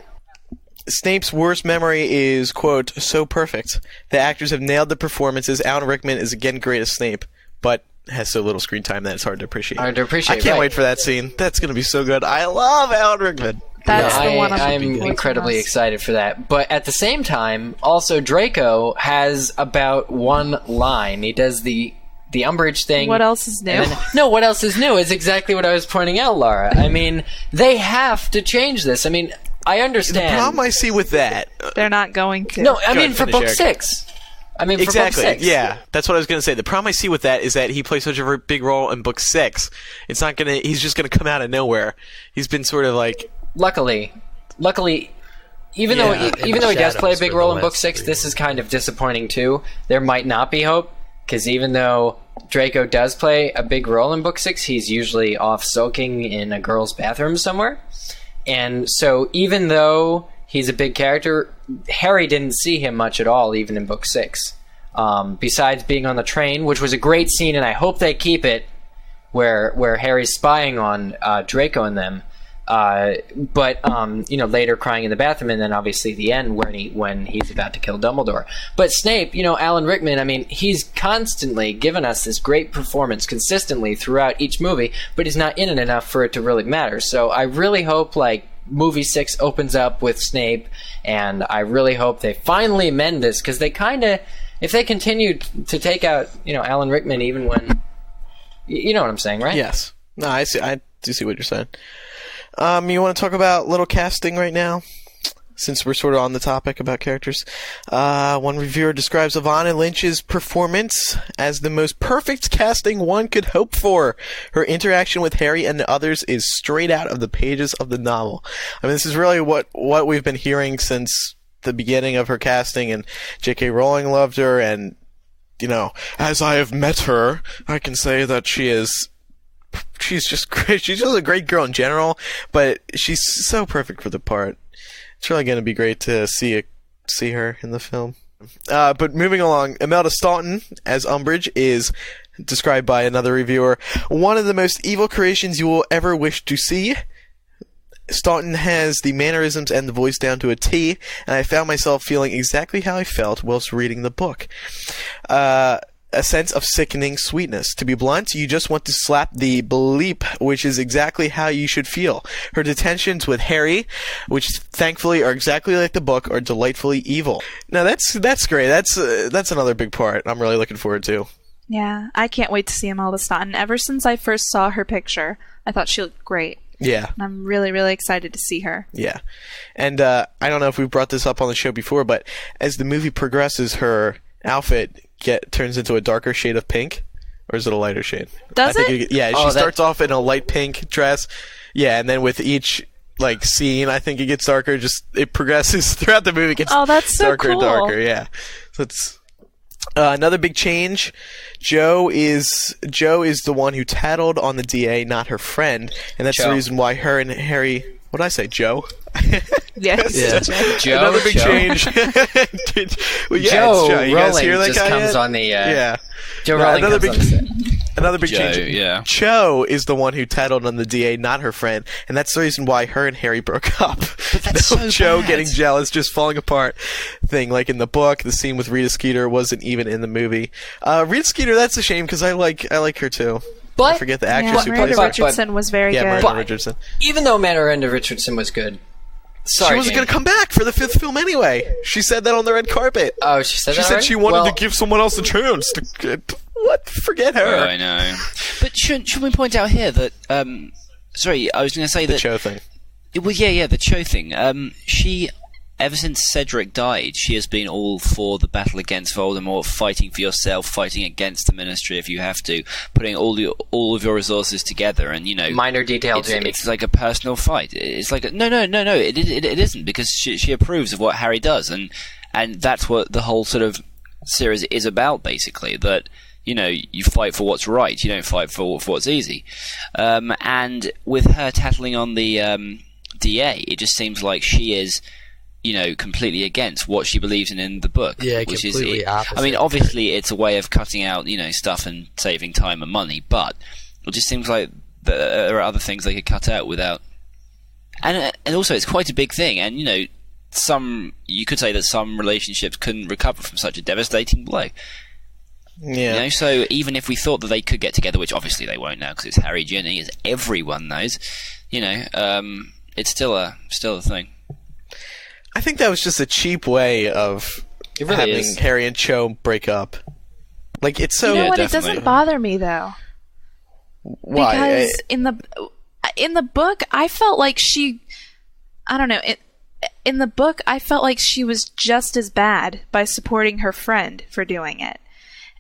Snape's worst memory is, quote, so perfect. The actors have nailed the performances. Alan Rickman is again great as Snape, but has so little screen time that it's hard to appreciate. Hard to appreciate. I can't right. wait for that scene. That's going to be so good. I love Alan Rickman. That's the one I'm incredibly excited for that. But at the same time, also Draco has about one line. He does the Umbridge thing. What else is new? What else is new is exactly what I was pointing out, Laura. I mean, they have to change this. I mean, I understand. The problem I see with that... They're not going to. No, I mean, for finish, book Eric. 6. I mean, for Exactly. book 6. Yeah, that's what I was going to say. The problem I see with that is that he plays such a big role in book 6. It's not going to... He's just going to come out of nowhere. He's been sort of like... Luckily, even though he does play a big role in book 6, this is kind of disappointing too. There might not be hope, because even though Draco does play a big role in book 6, he's usually off sulking in a girl's bathroom somewhere. And so even though he's a big character, Harry didn't see him much at all, even in book 6. Besides being on the train, which was a great scene, and I hope they keep it, where Harry's spying on Draco and them. But later crying in the bathroom, and then obviously the end when he's about to kill Dumbledore. But Snape, Alan Rickman, I mean, he's constantly given us this great performance consistently throughout each movie, but he's not in it enough for it to really matter. So I really hope, movie 6 opens up with Snape, and I really hope they finally amend this, because they kind of, if they continue to take out, Alan Rickman, even when, you know what I'm saying, right? Yes. No, I see. I do see what you're saying. You want to talk about little casting right now? Since we're sort of on the topic about characters. One reviewer describes Evanna Lynch's performance as the most perfect casting one could hope for. Her interaction with Harry and the others is straight out of the pages of the novel. I mean, this is really what we've been hearing since the beginning of her casting, and J.K. Rowling loved her, and, as I have met her, I can say that she's just great. She's just a great girl in general, but she's so perfect for the part. It's really going to be great to see her in the film. But moving along, Imelda Staunton as Umbridge is described by another reviewer, one of the most evil creations you will ever wish to see. Staunton has the mannerisms and the voice down to a T, and I found myself feeling exactly how I felt whilst reading the book. A sense of sickening sweetness. To be blunt, you just want to slap the bleep, which is exactly how you should feel. Her detentions with Harry, which thankfully are exactly like the book, are delightfully evil. Now that's great. That's another big part I'm really looking forward to. Yeah, I can't wait to see Imelda Staunton. Ever since I first saw her picture, I thought she looked great. Yeah. And I'm really, really excited to see her. Yeah. And I don't know if we've brought this up on the show before, but as the movie progresses, her outfit turns into a darker shade of pink, or is it a lighter shade? Does it? She starts off in a light pink dress. Yeah, and then with each scene, I think it gets darker. Just it progresses throughout the movie. It gets that's so darker cool. and darker. Yeah. So it's another big change. Jo is the one who tattled on the DA, not her friend, and that's the reason why her and Harry. What did I say, Joe? Yes. Yeah. Joe. Another big change. Joe You guys hear that just guy comes yet? on the. Yeah. Joe Rowling another comes big, on the set. Another big Joe, change. yeah. Cho is the one who tattled on the DA, not her friend, and that's the reason why her and Harry broke up. But that's so Cho bad. getting jealous, just falling apart thing. Like in the book, the scene with Rita Skeeter wasn't even in the movie. Rita Skeeter, that's a shame because I like her too. But I forget the actress who Miranda plays her. Richardson was very good. Miranda Richardson. even though Miranda Richardson was good, sorry, She wasn't going to come back for the 5th film anyway. She said that on the red carpet. Oh, she said that. She said already? she wanted Well, to give someone else a chance. What? Forget her. Oh, I know. But should we point out here that sorry, I was going to say The that Cho thing. Well, yeah, the Cho thing. She, ever since Cedric died, she has been all for the battle against Voldemort, fighting for yourself, fighting against the Ministry if you have to, putting all of your resources together, and minor detail, Jamie. It's like a personal fight. It's like no. It isn't, because she approves of what Harry does, and that's what the whole sort of series is about, basically. That you fight for what's right, you don't fight for what's easy. And with her tattling on the DA, it just seems like she is, completely against what she believes in the book. Yeah, which completely opposite. I mean, obviously, it's a way of cutting out, stuff and saving time and money, but it just seems like there are other things they could cut out without. And also, it's quite a big thing, and you could say that some relationships couldn't recover from such a devastating blow. Yeah. You know, so even if we thought that they could get together, which obviously they won't now because it's Harry Ginny, as everyone knows, you know, it's still a thing. I think that was just a cheap way of having Harry and Cho break up. Like, it's so... You know what? definitely. It doesn't bother me, though. Why? Because in the book, I felt like she... I don't know. In the book, I felt like she was just as bad by supporting her friend for doing it.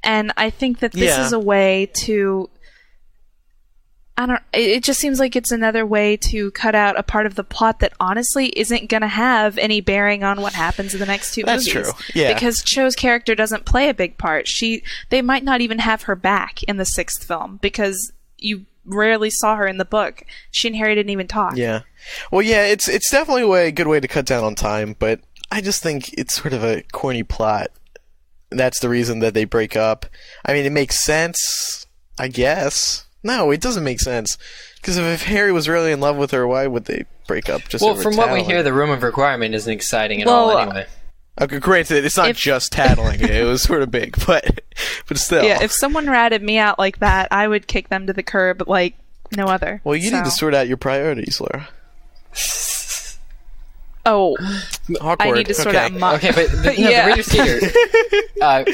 And I think that this is a way to... It just seems like it's another way to cut out a part of the plot that honestly isn't going to have any bearing on what happens in the next two movies. That's true, yeah. Because Cho's character doesn't play a big part. They might not even have her back in the sixth film because you rarely saw her in the book. She and Harry didn't even talk. Yeah. Well, yeah, it's definitely a good way to cut down on time, but I just think it's sort of a corny plot. That's the reason that they break up. I mean, it makes sense, I guess. No, it doesn't make sense. Because if Harry was really in love with her, why would they break up just over from what we tattling? hear, the room of requirement isn't exciting at all anyway. Okay, granted, it's not just tattling. It was sort of big, but still. Yeah, if someone ratted me out like that, I would kick them to the curb like no other. Well, you need to sort out your priorities, Laura. Oh, Awkward. I need to sort out my... Okay, but the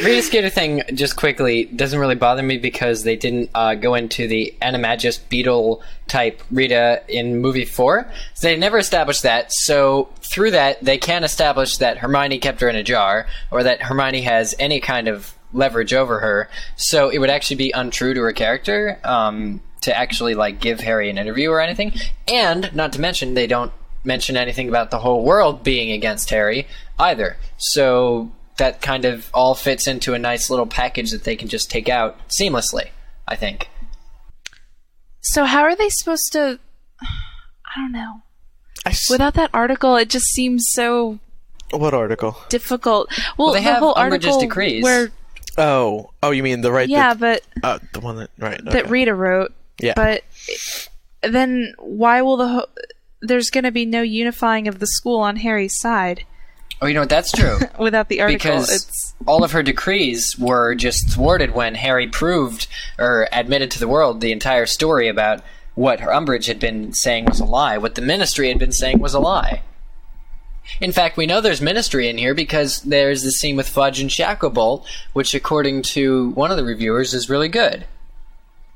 Rita Skeeter thing, just quickly, doesn't really bother me because they didn't go into the Animagus Beetle type Rita in movie 4. So they never established that, so through that, they can't establish that Hermione kept her in a jar, or that Hermione has any kind of leverage over her, so it would actually be untrue to her character to actually like give Harry an interview or anything, and not to mention they don't mention anything about the whole world being against Harry either. So that kind of all fits into a nice little package that they can just take out seamlessly, I think. So how are they supposed to... I don't know. Without that article, it just seems so... What article? Difficult. Well, they the have whole Umbridge's article decrees. where... Oh, you mean the right... Yeah, but... the one that... Right. Okay. That Rita wrote. Yeah. But then why will there's going to be no unifying of the school on Harry's side. Oh, you know what? That's true. Without the article, because all of her decrees were just thwarted when Harry proved or admitted to the world the entire story about what her Umbridge had been saying was a lie, what the Ministry had been saying was a lie. In fact, we know there's Ministry in here because there's the scene with Fudge and Shacklebolt, which, according to one of the reviewers, is really good.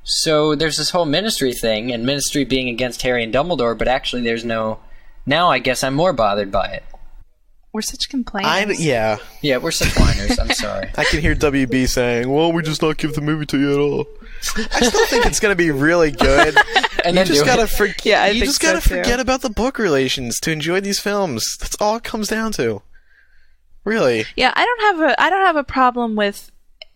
So there's this whole Ministry thing, and Ministry being against Harry and Dumbledore, but actually there's no... Now I guess I'm more bothered by it. We're such complainers. Yeah, we're such whiners. I'm sorry. I can hear WB saying, well, we just not give the movie to you at all. I still think it's going to be really good. And you then just gotta so forget about the book relations to enjoy these films. That's all it comes down to. Really. Yeah, I don't have a problem with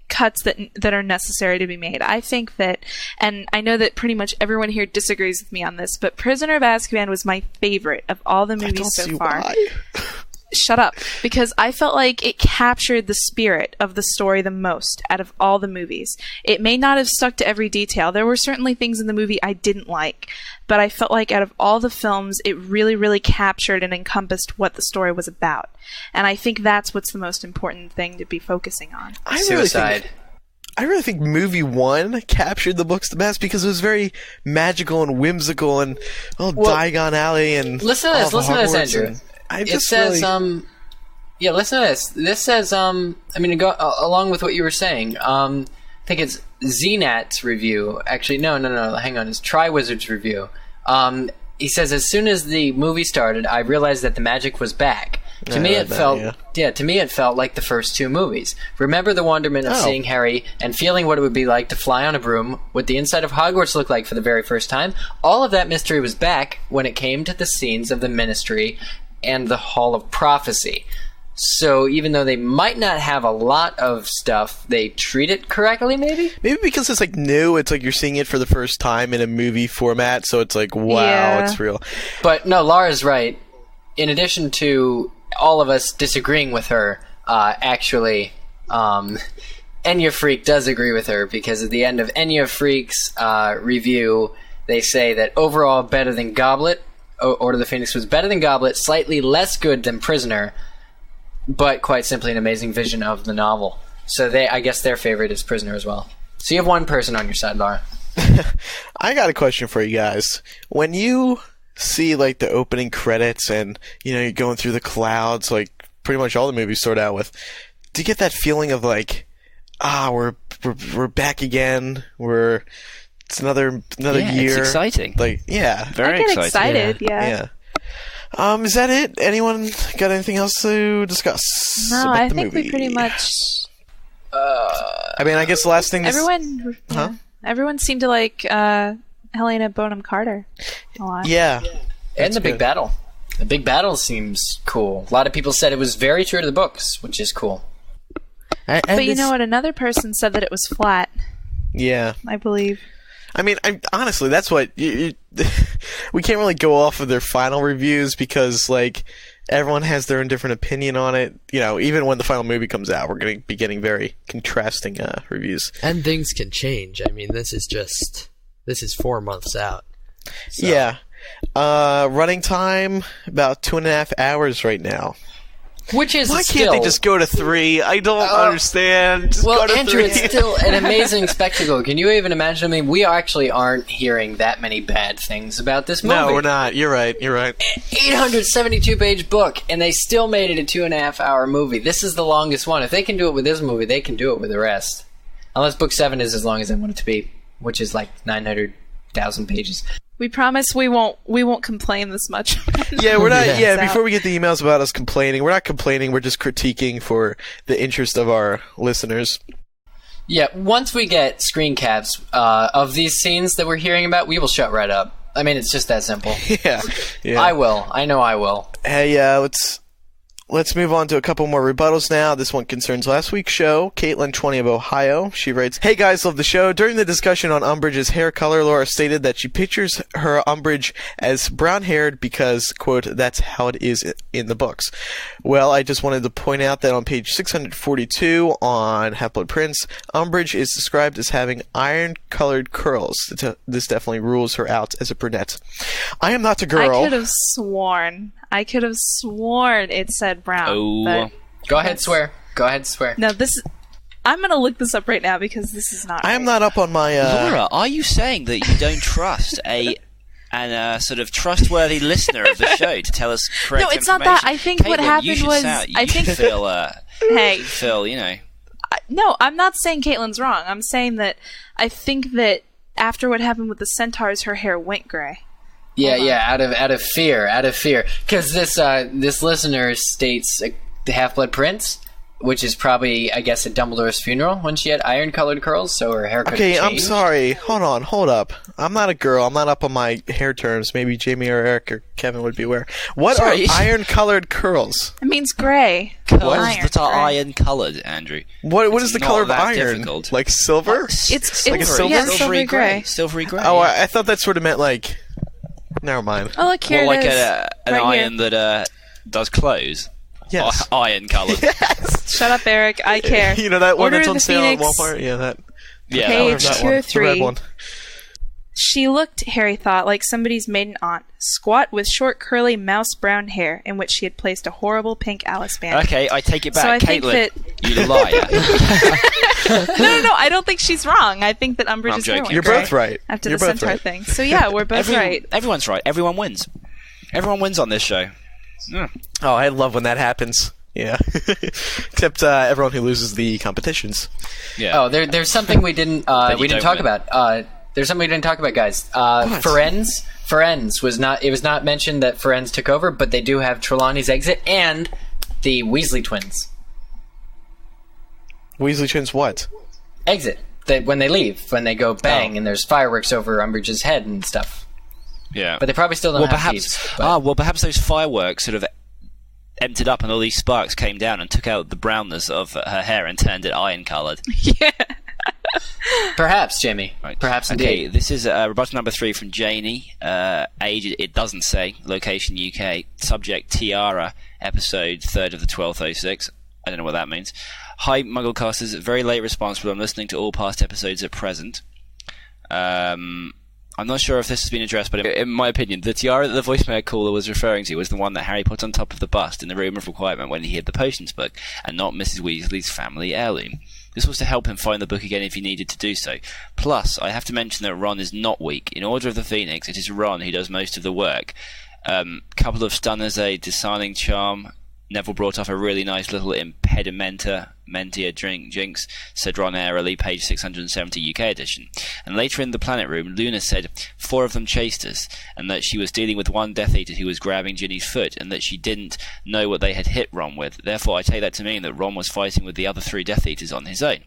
cuts that are necessary to be made. I think that, and I know that pretty much everyone here disagrees with me on this, but Prisoner of Azkaban was my favorite of all the movies so far. Why. Shut up. Because I felt like it captured the spirit of the story the most out of all the movies. It may not have stuck to every detail. There were certainly things in the movie I didn't like, but I felt like out of all the films, it really, really captured and encompassed what the story was about. And I think that's what's the most important thing to be focusing on. Suicide. I really think movie 1 captured the books the best because it was very magical and whimsical and Diagon Alley and listen to this, Andrew. It says, listen to this. This says, go along with what you were saying. I think it's Znat's review. Actually, no, hang on. It's Triwizard's review. He says, as soon as the movie started, I realized that the magic was back. To me, it felt like the first two movies. Remember the wonderment of seeing Harry and feeling what it would be like to fly on a broom, what the inside of Hogwarts looked like for the very first time. All of that mystery was back when it came to the scenes of the Ministry and the Hall of Prophecy. So even though they might not have a lot of stuff, they treat it correctly, maybe? Maybe because it's like new, it's like you're seeing it for the first time in a movie format, so it's like, wow, it's real. But no, Laura's right. In addition to all of us disagreeing with her, actually, Enya Freak does agree with her, because at the end of Enya Freak's review, they say that overall better than Goblet, Order of the Phoenix was better than Goblet, slightly less good than Prisoner, but quite simply an amazing vision of the novel. So I guess their favorite is Prisoner as well. So you have one person on your side, Laura. I got a question for you guys. When you see like the opening credits and you're going through the clouds, like pretty much all the movies start out with, do you get that feeling of like, we're back again? It's another year. It's exciting. Like, yeah, very I get excited. Yeah. Is that it? Anyone got anything else to discuss? No, about I the think movie? we pretty much. I mean, I guess the last thing. Everyone seemed to like Helena Bonham Carter a lot. Yeah. And the big battle. The big battle seems cool. A lot of people said it was very true to the books, which is cool. But you know what? Another person said that it was flat. Yeah. I believe. I mean, honestly, that's what we can't really go off of their final reviews because, like, everyone has their own different opinion on it. Even when the final movie comes out, we're going to be getting very contrasting reviews. And things can change. I mean, this is 4 months out. So. Yeah. Running time, about 2.5 hours right now. Which is Why can't they just go to 3? I don't understand. Just go to Andrew, 3. it's still an amazing spectacle. Can you even imagine? I mean, we actually aren't hearing that many bad things about this movie. No, we're not. You're right. 872-page book, and they still made it a 2.5-hour movie. This is the longest one. If they can do it with this movie, they can do it with the rest. Unless book 7 is as long as I want it to be, which is like 900,000 pages. We promise we won't complain this much. Yeah, we're not. Yeah, before we get the emails about us complaining, we're not complaining. We're just critiquing for the interest of our listeners. Yeah, once we get screen caps of these scenes that we're hearing about, we will shut right up. I mean, it's just that simple. Yeah. I will. I know I will. Hey, let's move on to a couple more rebuttals now. This one concerns last week's show. Caitlin, 20 of Ohio. She writes, "Hey guys, love the show. During the discussion on Umbridge's hair color, Laura stated that she pictures her Umbridge as brown-haired because, quote, that's how it is in the books. Well, I just wanted to point out that on page 642 on Half-Blood Prince, Umbridge is described as having iron-colored curls. This definitely rules her out as a brunette. I am not a girl." I could have sworn it said brown. Oh. Go ahead, swear. No, I'm going to look this up right now because this is not I am not up on my... Laura, are you saying that you don't trust a sort of trustworthy listener of the show to tell us correct information? No, it's not that. I think what happened was... Phil, No, I'm not saying Caitlin's wrong. I'm saying that I think that after what happened with the centaurs, her hair went gray. Yeah, out of fear, because this listener states the Half-Blood Prince, which is probably, I guess, at Dumbledore's funeral when she had iron-colored curls, so her hair could Okay, have I'm changed. sorry. Hold up. I'm not a girl. I'm not up on my hair terms. Maybe Jamie or Eric or Kevin would be aware. What are iron-colored curls? It means gray. curls Iron, that are gray. iron-coloured, Andrew. What is the not color of that iron? difficult. Like silver? It's like a silver? Yeah, silvery gray. Silvery grey. Oh, I thought that sort of meant like... Never mind. Oh, look, here More it like is. an Right iron that does clothes. Yes. Iron-coloured. Shut up, Eric. I care. You know that one Order that's of on the sale at Phoenix. Walmart? Yeah, that. Yeah. Page that one. It's the red 203. one. She looked, Harry thought, like somebody's maiden aunt, squat with short, curly, mouse brown hair, in which she had placed a horrible pink Alice band. Okay, I take it back. So I think Caitlin, that- you liar. No, I don't think she's wrong. I think that Umbridge's hair joking. went You're gray both right. after You're the both centaur right. thing. So yeah, we're both right. Everyone's right. Everyone wins. Everyone wins on this show. Oh, I love when that happens. Yeah. Except everyone who loses the competitions. Yeah. Oh, there's something we didn't you don't talk win. about. There's something we didn't talk about, guys. Firenze was not. It was not mentioned that Firenze took over, but they do have Trelawney's exit and the Weasley twins Weasley twins what? exit. That when they leave, when they go bang, and there's fireworks over Umbridge's head and stuff. Yeah. But they probably still don't have perhaps. keys. But Perhaps those fireworks sort of emptied up, and all these sparks came down and took out the brownness of her hair and turned it iron-coloured. Yeah. perhaps, Jamie. Right. Perhaps Okay, indeed. this is rebuttal number 3 from Janie. Age, it doesn't say. Location, UK. Subject, Tiara. Episode 3rd of the 12th 06. I don't know what that means. Hi, MuggleCasters. Very late response, but I'm listening to all past episodes at present. I'm not sure if this has been addressed, but in my opinion, the tiara that the voicemail caller was referring to was the one that Harry put on top of the bust in the room of requirement when he hid the potions book, and not Mrs. Weasley's family heirloom. This was to help him find the book again if he needed to do so. Plus, I have to mention that Ron is not weak. In Order of the Phoenix, it is Ron who does most of the work. Couple of stunners, a disarming charm. Neville brought off a really nice little impedimenta, mentia jinx, said Ron airily, page 670 UK edition. And later in the Planet Room, Luna said 4 of them chased us, and that she was dealing with one Death Eater who was grabbing Ginny's foot, and that she didn't know what they had hit Ron with. Therefore, I take that to mean that Ron was fighting with the other 3 Death Eaters on his own.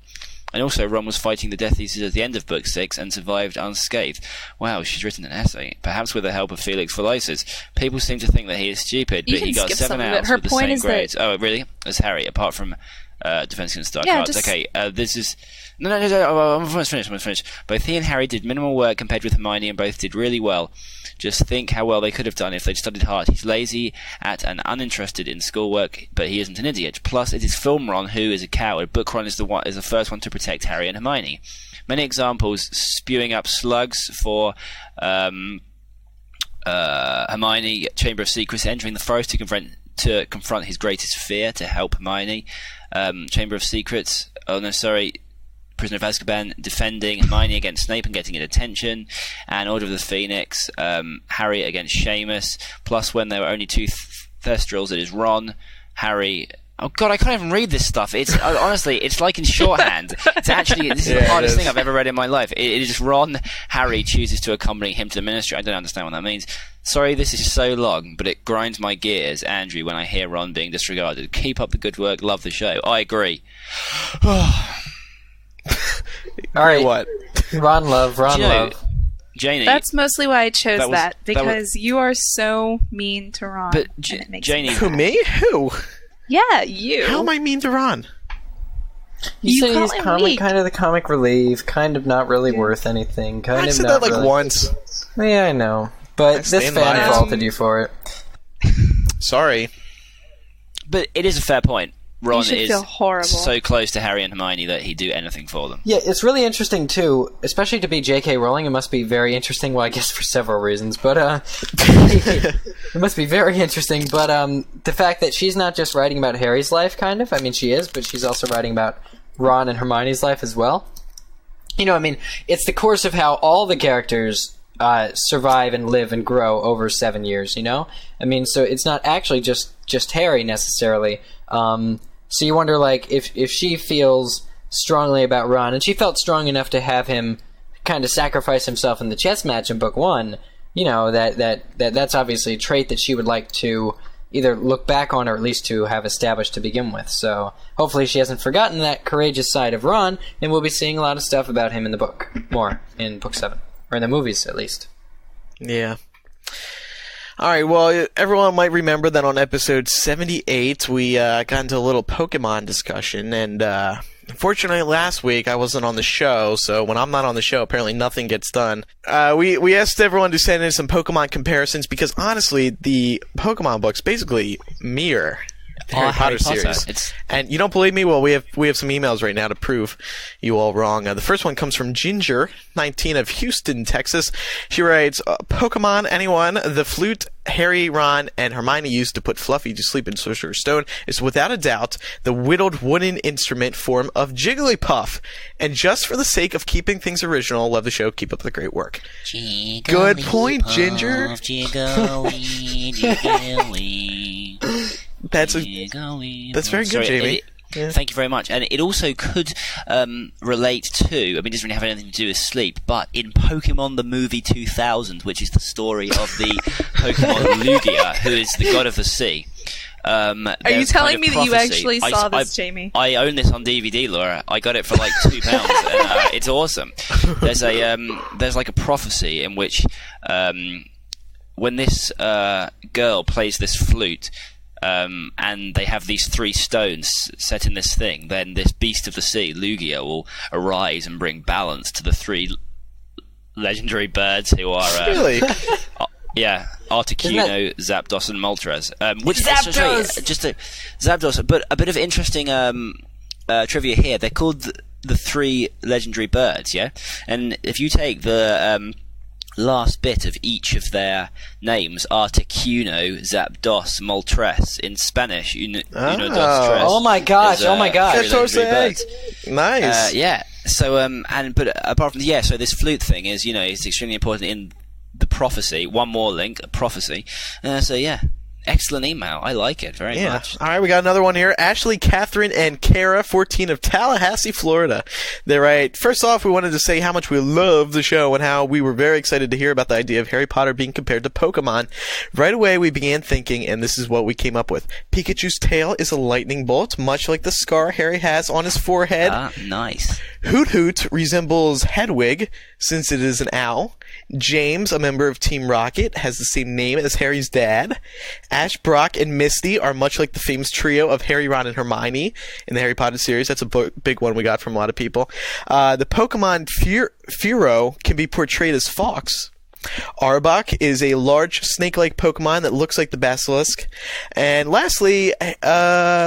And also, Ron was fighting the Death Eaters at the end of Book 6 and survived unscathed. Wow, she's written an essay. Perhaps with the help of Felix Felicis. People seem to think that he is stupid, but he got 7 outs with the same grades. Oh, really? As Harry, apart from Defense Against Dark Arts. Okay, this is... No, I'm almost finished. Both he and Harry did minimal work compared with Hermione, and both did really well. Just think how well they could have done if they'd studied hard. He's lazy and uninterested in schoolwork, but he isn't an idiot. Plus, it is Film Ron who is a coward. Book Ron is the first one to protect Harry and Hermione. Many examples: spewing up slugs for Hermione, Chamber of Secrets, entering the forest to confront his greatest fear to help Hermione. Chamber of Secrets. Oh no, sorry. Prisoner of Azkaban defending Hermione against Snape and getting it attention, and Order of the Phoenix, Harry against Seamus, plus when there were only 2 Thestrals, it is Ron, Harry... Oh god, I can't even read this stuff. It's honestly, it's like in shorthand. It's actually, this is the hardest thing I've ever read in my life. It is Ron, Harry chooses to accompany him to the ministry. I don't understand what that means. Sorry this is so long, but it grinds my gears, Andrew, when I hear Ron being disregarded. Keep up the good work, love the show. I agree. All right, what? Ron love. Janie. That's mostly why I chose that because you are so mean to Ron. But and it makes Janie, Who, me? Who? Yeah, you. How am I mean to Ron? You say he's call him weak. kind of the comic relief, kind of not really worth anything. I said that like really... once. Yeah, I know, but this stand by fan it. faulted you for it. Sorry. but it is a fair point. Ron should is feel horrible. so close to Harry and Hermione that he'd do anything for them. Yeah, it's really interesting too, especially to be J.K. Rowling. It must be very interesting. Well, I guess for several reasons, but it must be very interesting. But the fact that she's not just writing about Harry's life, kind of. I mean, she is, but she's also writing about Ron and Hermione's life as well. You know, I mean, it's the course of how all the characters survive and live and grow over 7 years. You know, I mean, so it's not actually just Harry necessarily. So you wonder, like, if she feels strongly about Ron, and she felt strong enough to have him kind of sacrifice himself in the chess match in Book 1, you know, that's obviously a trait that she would like to either look back on or at least to have established to begin with. So hopefully she hasn't forgotten that courageous side of Ron, and we'll be seeing a lot of stuff about him in the book, more in Book 7, or in the movies at least. Yeah. Alright, well, everyone might remember that on episode 78, we got into a little Pokemon discussion, and unfortunately last week I wasn't on the show, so when I'm not on the show, apparently nothing gets done. We asked everyone to send in some Pokemon comparisons, because honestly, the Pokemon books basically mirror the Harry Potter series. And you don't believe me? Well, we have some emails right now to prove you all wrong. The first one comes from Ginger, 19 of Houston, Texas. She writes, Pokemon, anyone, the flute Harry, Ron, and Hermione used to put Fluffy to sleep in Sorcerer's Stone is without a doubt the whittled wooden instrument form of Jigglypuff. And just for the sake of keeping things original, love the show, keep up the great work. Good point, Ginger. That's very good, Jamie. Yeah. Thank you very much. And it also could relate to, I mean, it doesn't really have anything to do with sleep, but in Pokemon the Movie 2000, which is the story of the Pokemon Lugia, who is the god of the sea. Are you telling me that you actually saw this, Jamie? I own this on DVD, Laura. I got it for like £2, and it's awesome. There's like a prophecy in which when this girl plays this flute, and they have these 3 stones set in this thing, then this beast of the sea, Lugia, will arise and bring balance to the 3 legendary birds who are... Really? Yeah, Articuno, Zapdos, and Moltres. Which Zapdos! Zapdos, but a bit of interesting trivia here. They're called the 3 legendary birds, yeah? And if you take the last bit of each of their names: Articuno, Zapdos, Moltres. In Spanish, uno dos tres. Oh my gosh! is, Oh my gosh! Nice. Yeah. So but apart from so this flute thing is is extremely important in the prophecy. One more link, prophecy. So yeah. Excellent email. I like it very much. All right, we got another one here. Ashley, Catherine, and Kara, 14 of Tallahassee, Florida. They write, first off, we wanted to say how much we love the show and how we were very excited to hear about the idea of Harry Potter being compared to Pokemon. Right away, we began thinking, and this is what we came up with. Pikachu's tail is a lightning bolt, much like the scar Harry has on his forehead. Nice. Hoot Hoot resembles Hedwig, since it is an owl. James, a member of Team Rocket, has the same name as Harry's dad. Ash, Brock, and Misty are much like the famous trio of Harry, Ron, and Hermione in the Harry Potter series. That's a big one we got from a lot of people. The Pokemon Fearow can be portrayed as Fox. Arbok is a large snake-like Pokemon that looks like the basilisk. And lastly, Harry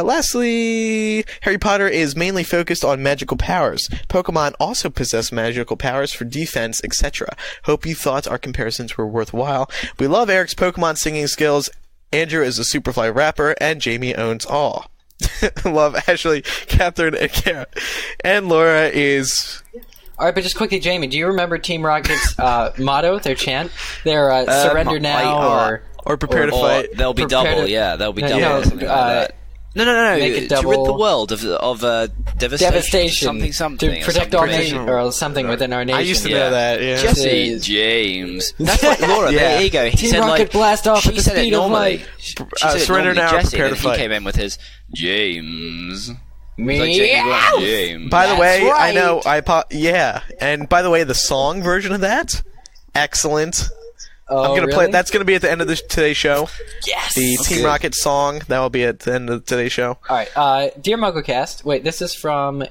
Potter is mainly focused on magical powers. Pokemon also possess magical powers for defense, etc. Hope you thought our comparisons were worthwhile. We love Eric's Pokemon singing skills. Andrew is a Superfly rapper, and Jamie owns all. Love Ashley, Catherine, and Kara. And Laura is... All right, but just quickly, Jamie, do you remember Team Rocket's motto, their chant? Their surrender now or prepare to fight. They'll be double, they'll be double. No, something like that. No. Make it double. To rid the world of devastation. Something. To protect our nation, or something within our nation. I used to know that, yeah. Jesse James. That's like Laura, there you go. He Team said, Rocket blast off at the speed of light. Surrender now or prepare to He fight. came in with his James. Me? Like James. By the way, right. I know, and by the way, the song version of that, excellent. Oh, I'm gonna really? play. That's gonna be at the end of today's show. Yes. The Team Rocket song that will be at the end of today's show. All right, dear MuggleCast. Wait, this is from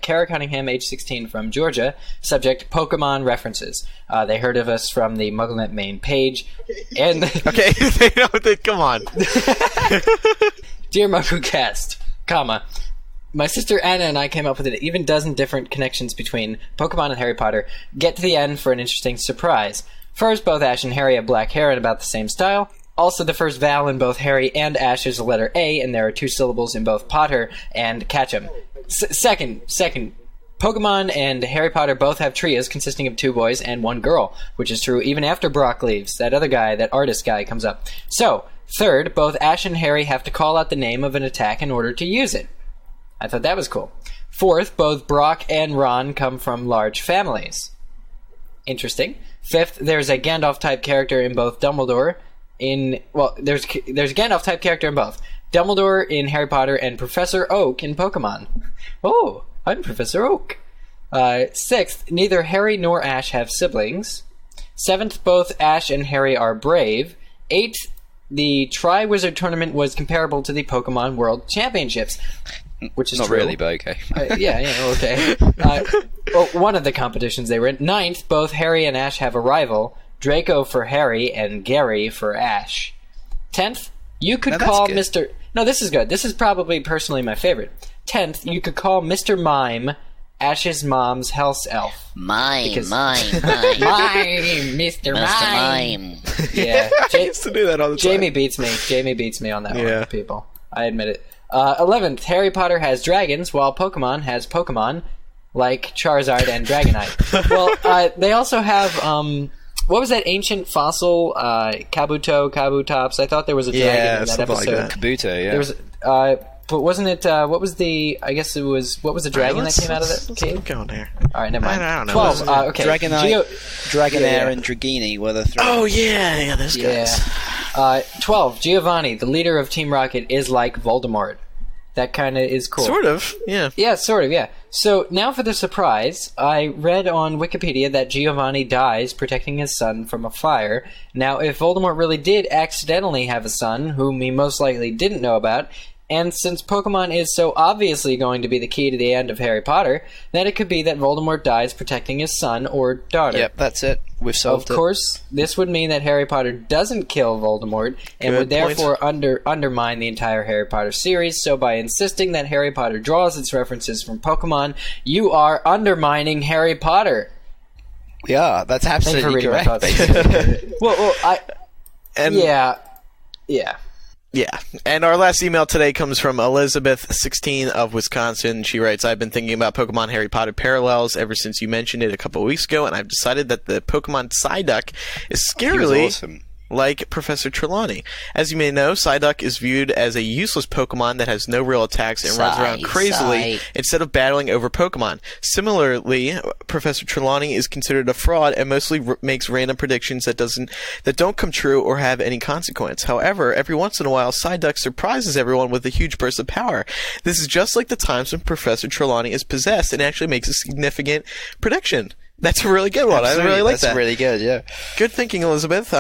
Kara Cunningham, age 16, from Georgia. Subject: Pokemon references. They heard of us from the MuggleNet main page, and Okay, they know that. Come on. Dear MuggleCast, comma. My sister Anna and I came up with an even dozen different connections between Pokemon and Harry Potter. Get to the end for an interesting surprise. First, both Ash and Harry have black hair and about the same style. Also, the first vowel in both Harry and Ash is the letter A, and there are 2 syllables in both Potter and Ketchum. Second, Pokemon and Harry Potter both have trios consisting of 2 boys and 1 girl, which is true even after Brock leaves. That other guy, that artist guy, comes up. So, third, both Ash and Harry have to call out the name of an attack in order to use it. I thought that was cool. Fourth, both Brock and Ron come from large families. Interesting. Fifth, there's a Gandalf-type character in both Dumbledore. There's a Gandalf-type character in both. Dumbledore in Harry Potter and Professor Oak in Pokemon. Oh, I'm Professor Oak. Sixth, neither Harry nor Ash have siblings. Seventh, both Ash and Harry are brave. Eighth, the Tri-Wizard Tournament was comparable to the Pokemon World Championships. Which is not true. really, but okay. Okay. One of the competitions they were in. Ninth, both Harry and Ash have a rival. Draco for Harry and Gary for Ash. 10th, you could call Mr... No, this is good. This is probably personally my favorite. 10th, you could call Mr. Mime Ash's mom's house elf. Mime, Mime, Mr. Mime. Yeah. I used to do that all the time. Jamie beats me on that one, people. I admit it. 11th, Harry Potter has dragons, while Pokemon has Pokemon, like Charizard and Dragonite. Well, they also have, what was that ancient fossil, Kabutops? I thought there was a dragon in that episode. Like that. Kabuto, yeah. There was, but wasn't it, what was the dragon that came out of it? Keep going here. Alright, never mind. I don't know. 12, okay. Dragonair and Dragini were the 3. Oh, yeah, those guys. 12, Giovanni, the leader of Team Rocket, is like Voldemort. That kind of is cool. Sort of, yeah. Yeah, sort of, yeah. So, now for the surprise. I read on Wikipedia that Giovanni dies protecting his son from a fire. Now, if Voldemort really did accidentally have a son, whom he most likely didn't know about, and since Pokemon is so obviously going to be the key to the end of Harry Potter, then it could be that Voldemort dies protecting his son or daughter. Yep, that's it. We've solved it. Of course, this would mean that Harry Potter doesn't kill Voldemort, and would therefore undermine the entire Harry Potter series, so by insisting that Harry Potter draws its references from Pokemon, you are undermining Harry Potter. We are. That's Thanks for absolutely reading my correct. thoughts. Yeah. Yeah. And our last email today comes from Elizabeth, 16 of Wisconsin. She writes, I've been thinking about Pokemon Harry Potter parallels ever since you mentioned it a couple of weeks ago, and I've decided that the Pokemon Psyduck is scarily awesome. like Professor Trelawney. As you may know, Psyduck is viewed as a useless Pokemon that has no real attacks and runs around crazily instead of battling over Pokemon. Similarly, Professor Trelawney is considered a fraud and mostly makes random predictions that don't come true or have any consequence. However, every once in a while, Psyduck surprises everyone with a huge burst of power. This is just like the times when Professor Trelawney is possessed and actually makes a significant prediction. That's a really good one. Absolutely. I really like that. That's really good, yeah. Good thinking, Elizabeth.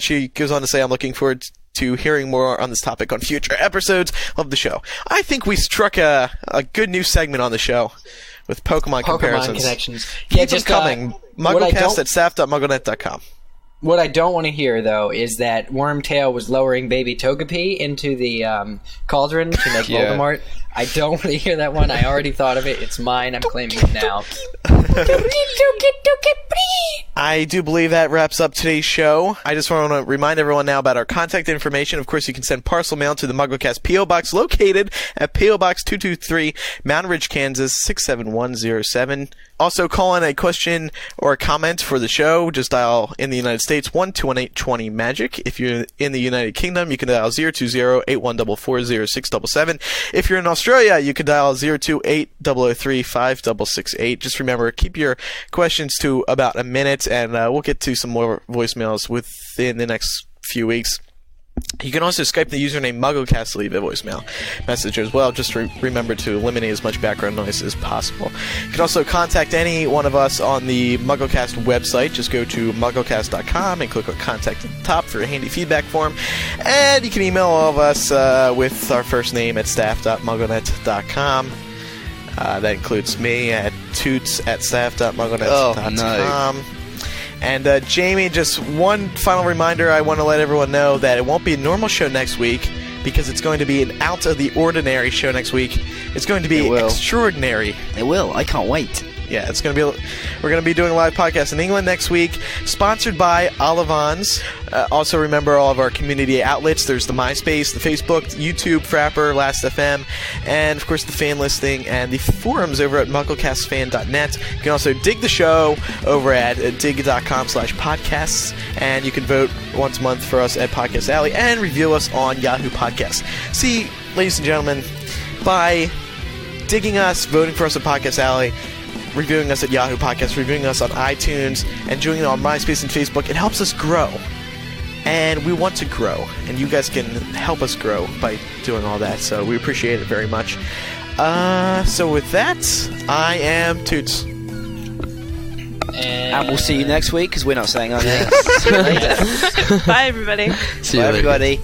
She goes on to say, I'm looking forward to hearing more on this topic on future episodes of the show. I think we struck a good new segment on the show with Pokemon comparisons. Connections. Keep them coming. MuggleCast at staff.mugglenet.com. What I don't want to hear, though, is that Wormtail was lowering baby Togepi into the cauldron to make Voldemort. I don't want to hear that one. I already thought of it. It's mine. I'm claiming it now. I do believe that wraps up today's show. I just want to remind everyone now about our contact information. Of course, you can send parcel mail to the MuggleCast P.O. Box located at P.O. Box 223, Mountain Ridge, Kansas 67107. Also, call in a question or a comment for the show. Just dial in the United States 1-218-20-MAGIC. If you're in the United Kingdom, you can dial 020-8144-0677. If you're in Australia, you can dial 028-003-5668. Just remember, keep your questions to about a minute, and we'll get to some more voicemails within the next few weeks. You can also Skype the username MuggleCast to leave a voicemail message as well. Just remember to eliminate as much background noise as possible. You can also contact any one of us on the MuggleCast website. Just go to MuggleCast.com and click on Contact at the top for a handy feedback form. And you can email all of us with our first name at staff.mugglenet.com. That includes me at Toots at staff.mugglenet.com. Oh, no. And Jamie, just one final reminder, I want to let everyone know that it won't be a normal show next week because it's going to be an out-of-the-ordinary show next week. It's going to be extraordinary. It will. I can't wait. Yeah, it's going to be. We're going to be doing a live podcast in England next week, sponsored by Olivans. Also, remember all of our community outlets. There's the MySpace, the Facebook, YouTube, Frapper, Last.fm, and of course the fan listing and the forums over at MuggleCastFan.net. You can also dig the show over at dig.com/podcasts, and you can vote once a month for us at Podcast Alley and review us on Yahoo Podcasts. See, ladies and gentlemen, by digging us, voting for us at Podcast Alley, reviewing us at Yahoo Podcasts, reviewing us on iTunes, and doing it on MySpace and Facebook, it helps us grow. And we want to grow. And you guys can help us grow by doing all that. So we appreciate it very much. So with that, I am Toots. And we'll see you next week, because we're not saying our names. Bye, everybody. See you Bye, later. everybody.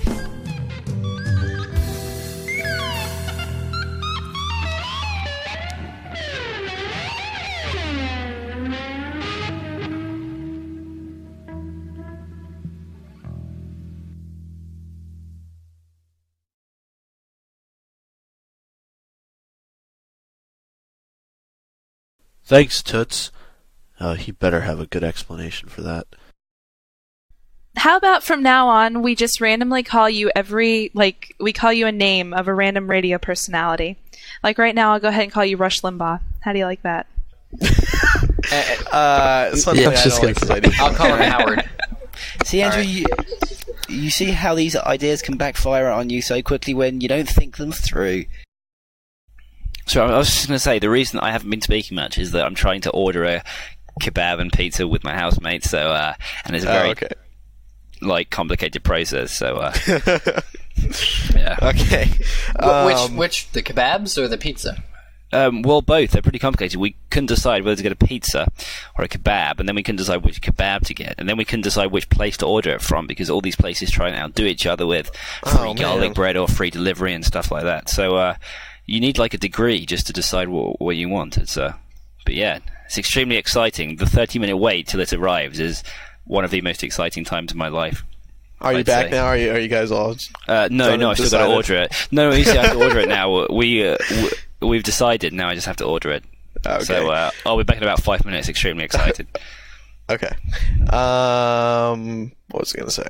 Thanks, Toots. He better have a good explanation for that. How about from now on, we just randomly call you we call you a name of a random radio personality. Like right now, I'll go ahead and call you Rush Limbaugh. How do you like that? Something I don't like to say. I'll call him Howard. See, Andrew, you see how these ideas can backfire on you so quickly when you don't think them through. So I was just going to say, the reason I haven't been speaking much is that I'm trying to order a kebab and pizza with my housemate, so and it's a very complicated process. So yeah. Okay. Which the kebabs or the pizza? Well, both. They're pretty complicated. We couldn't decide whether to get a pizza or a kebab, and then we couldn't decide which kebab to get, and then we couldn't decide which place to order it from because all these places try and outdo each other with free garlic bread or free delivery and stuff like that. So you need like a degree just to decide what you want. But yeah, it's extremely exciting. The 30-minute wait till it arrives is one of the most exciting times of my life. Are you back now? Are you guys all? No, I've still got to order it. No, you see, I have to order it now. We've decided now. I just have to order it. Okay. So I'll be back in about 5 minutes. Extremely excited. Okay. What was I going to say?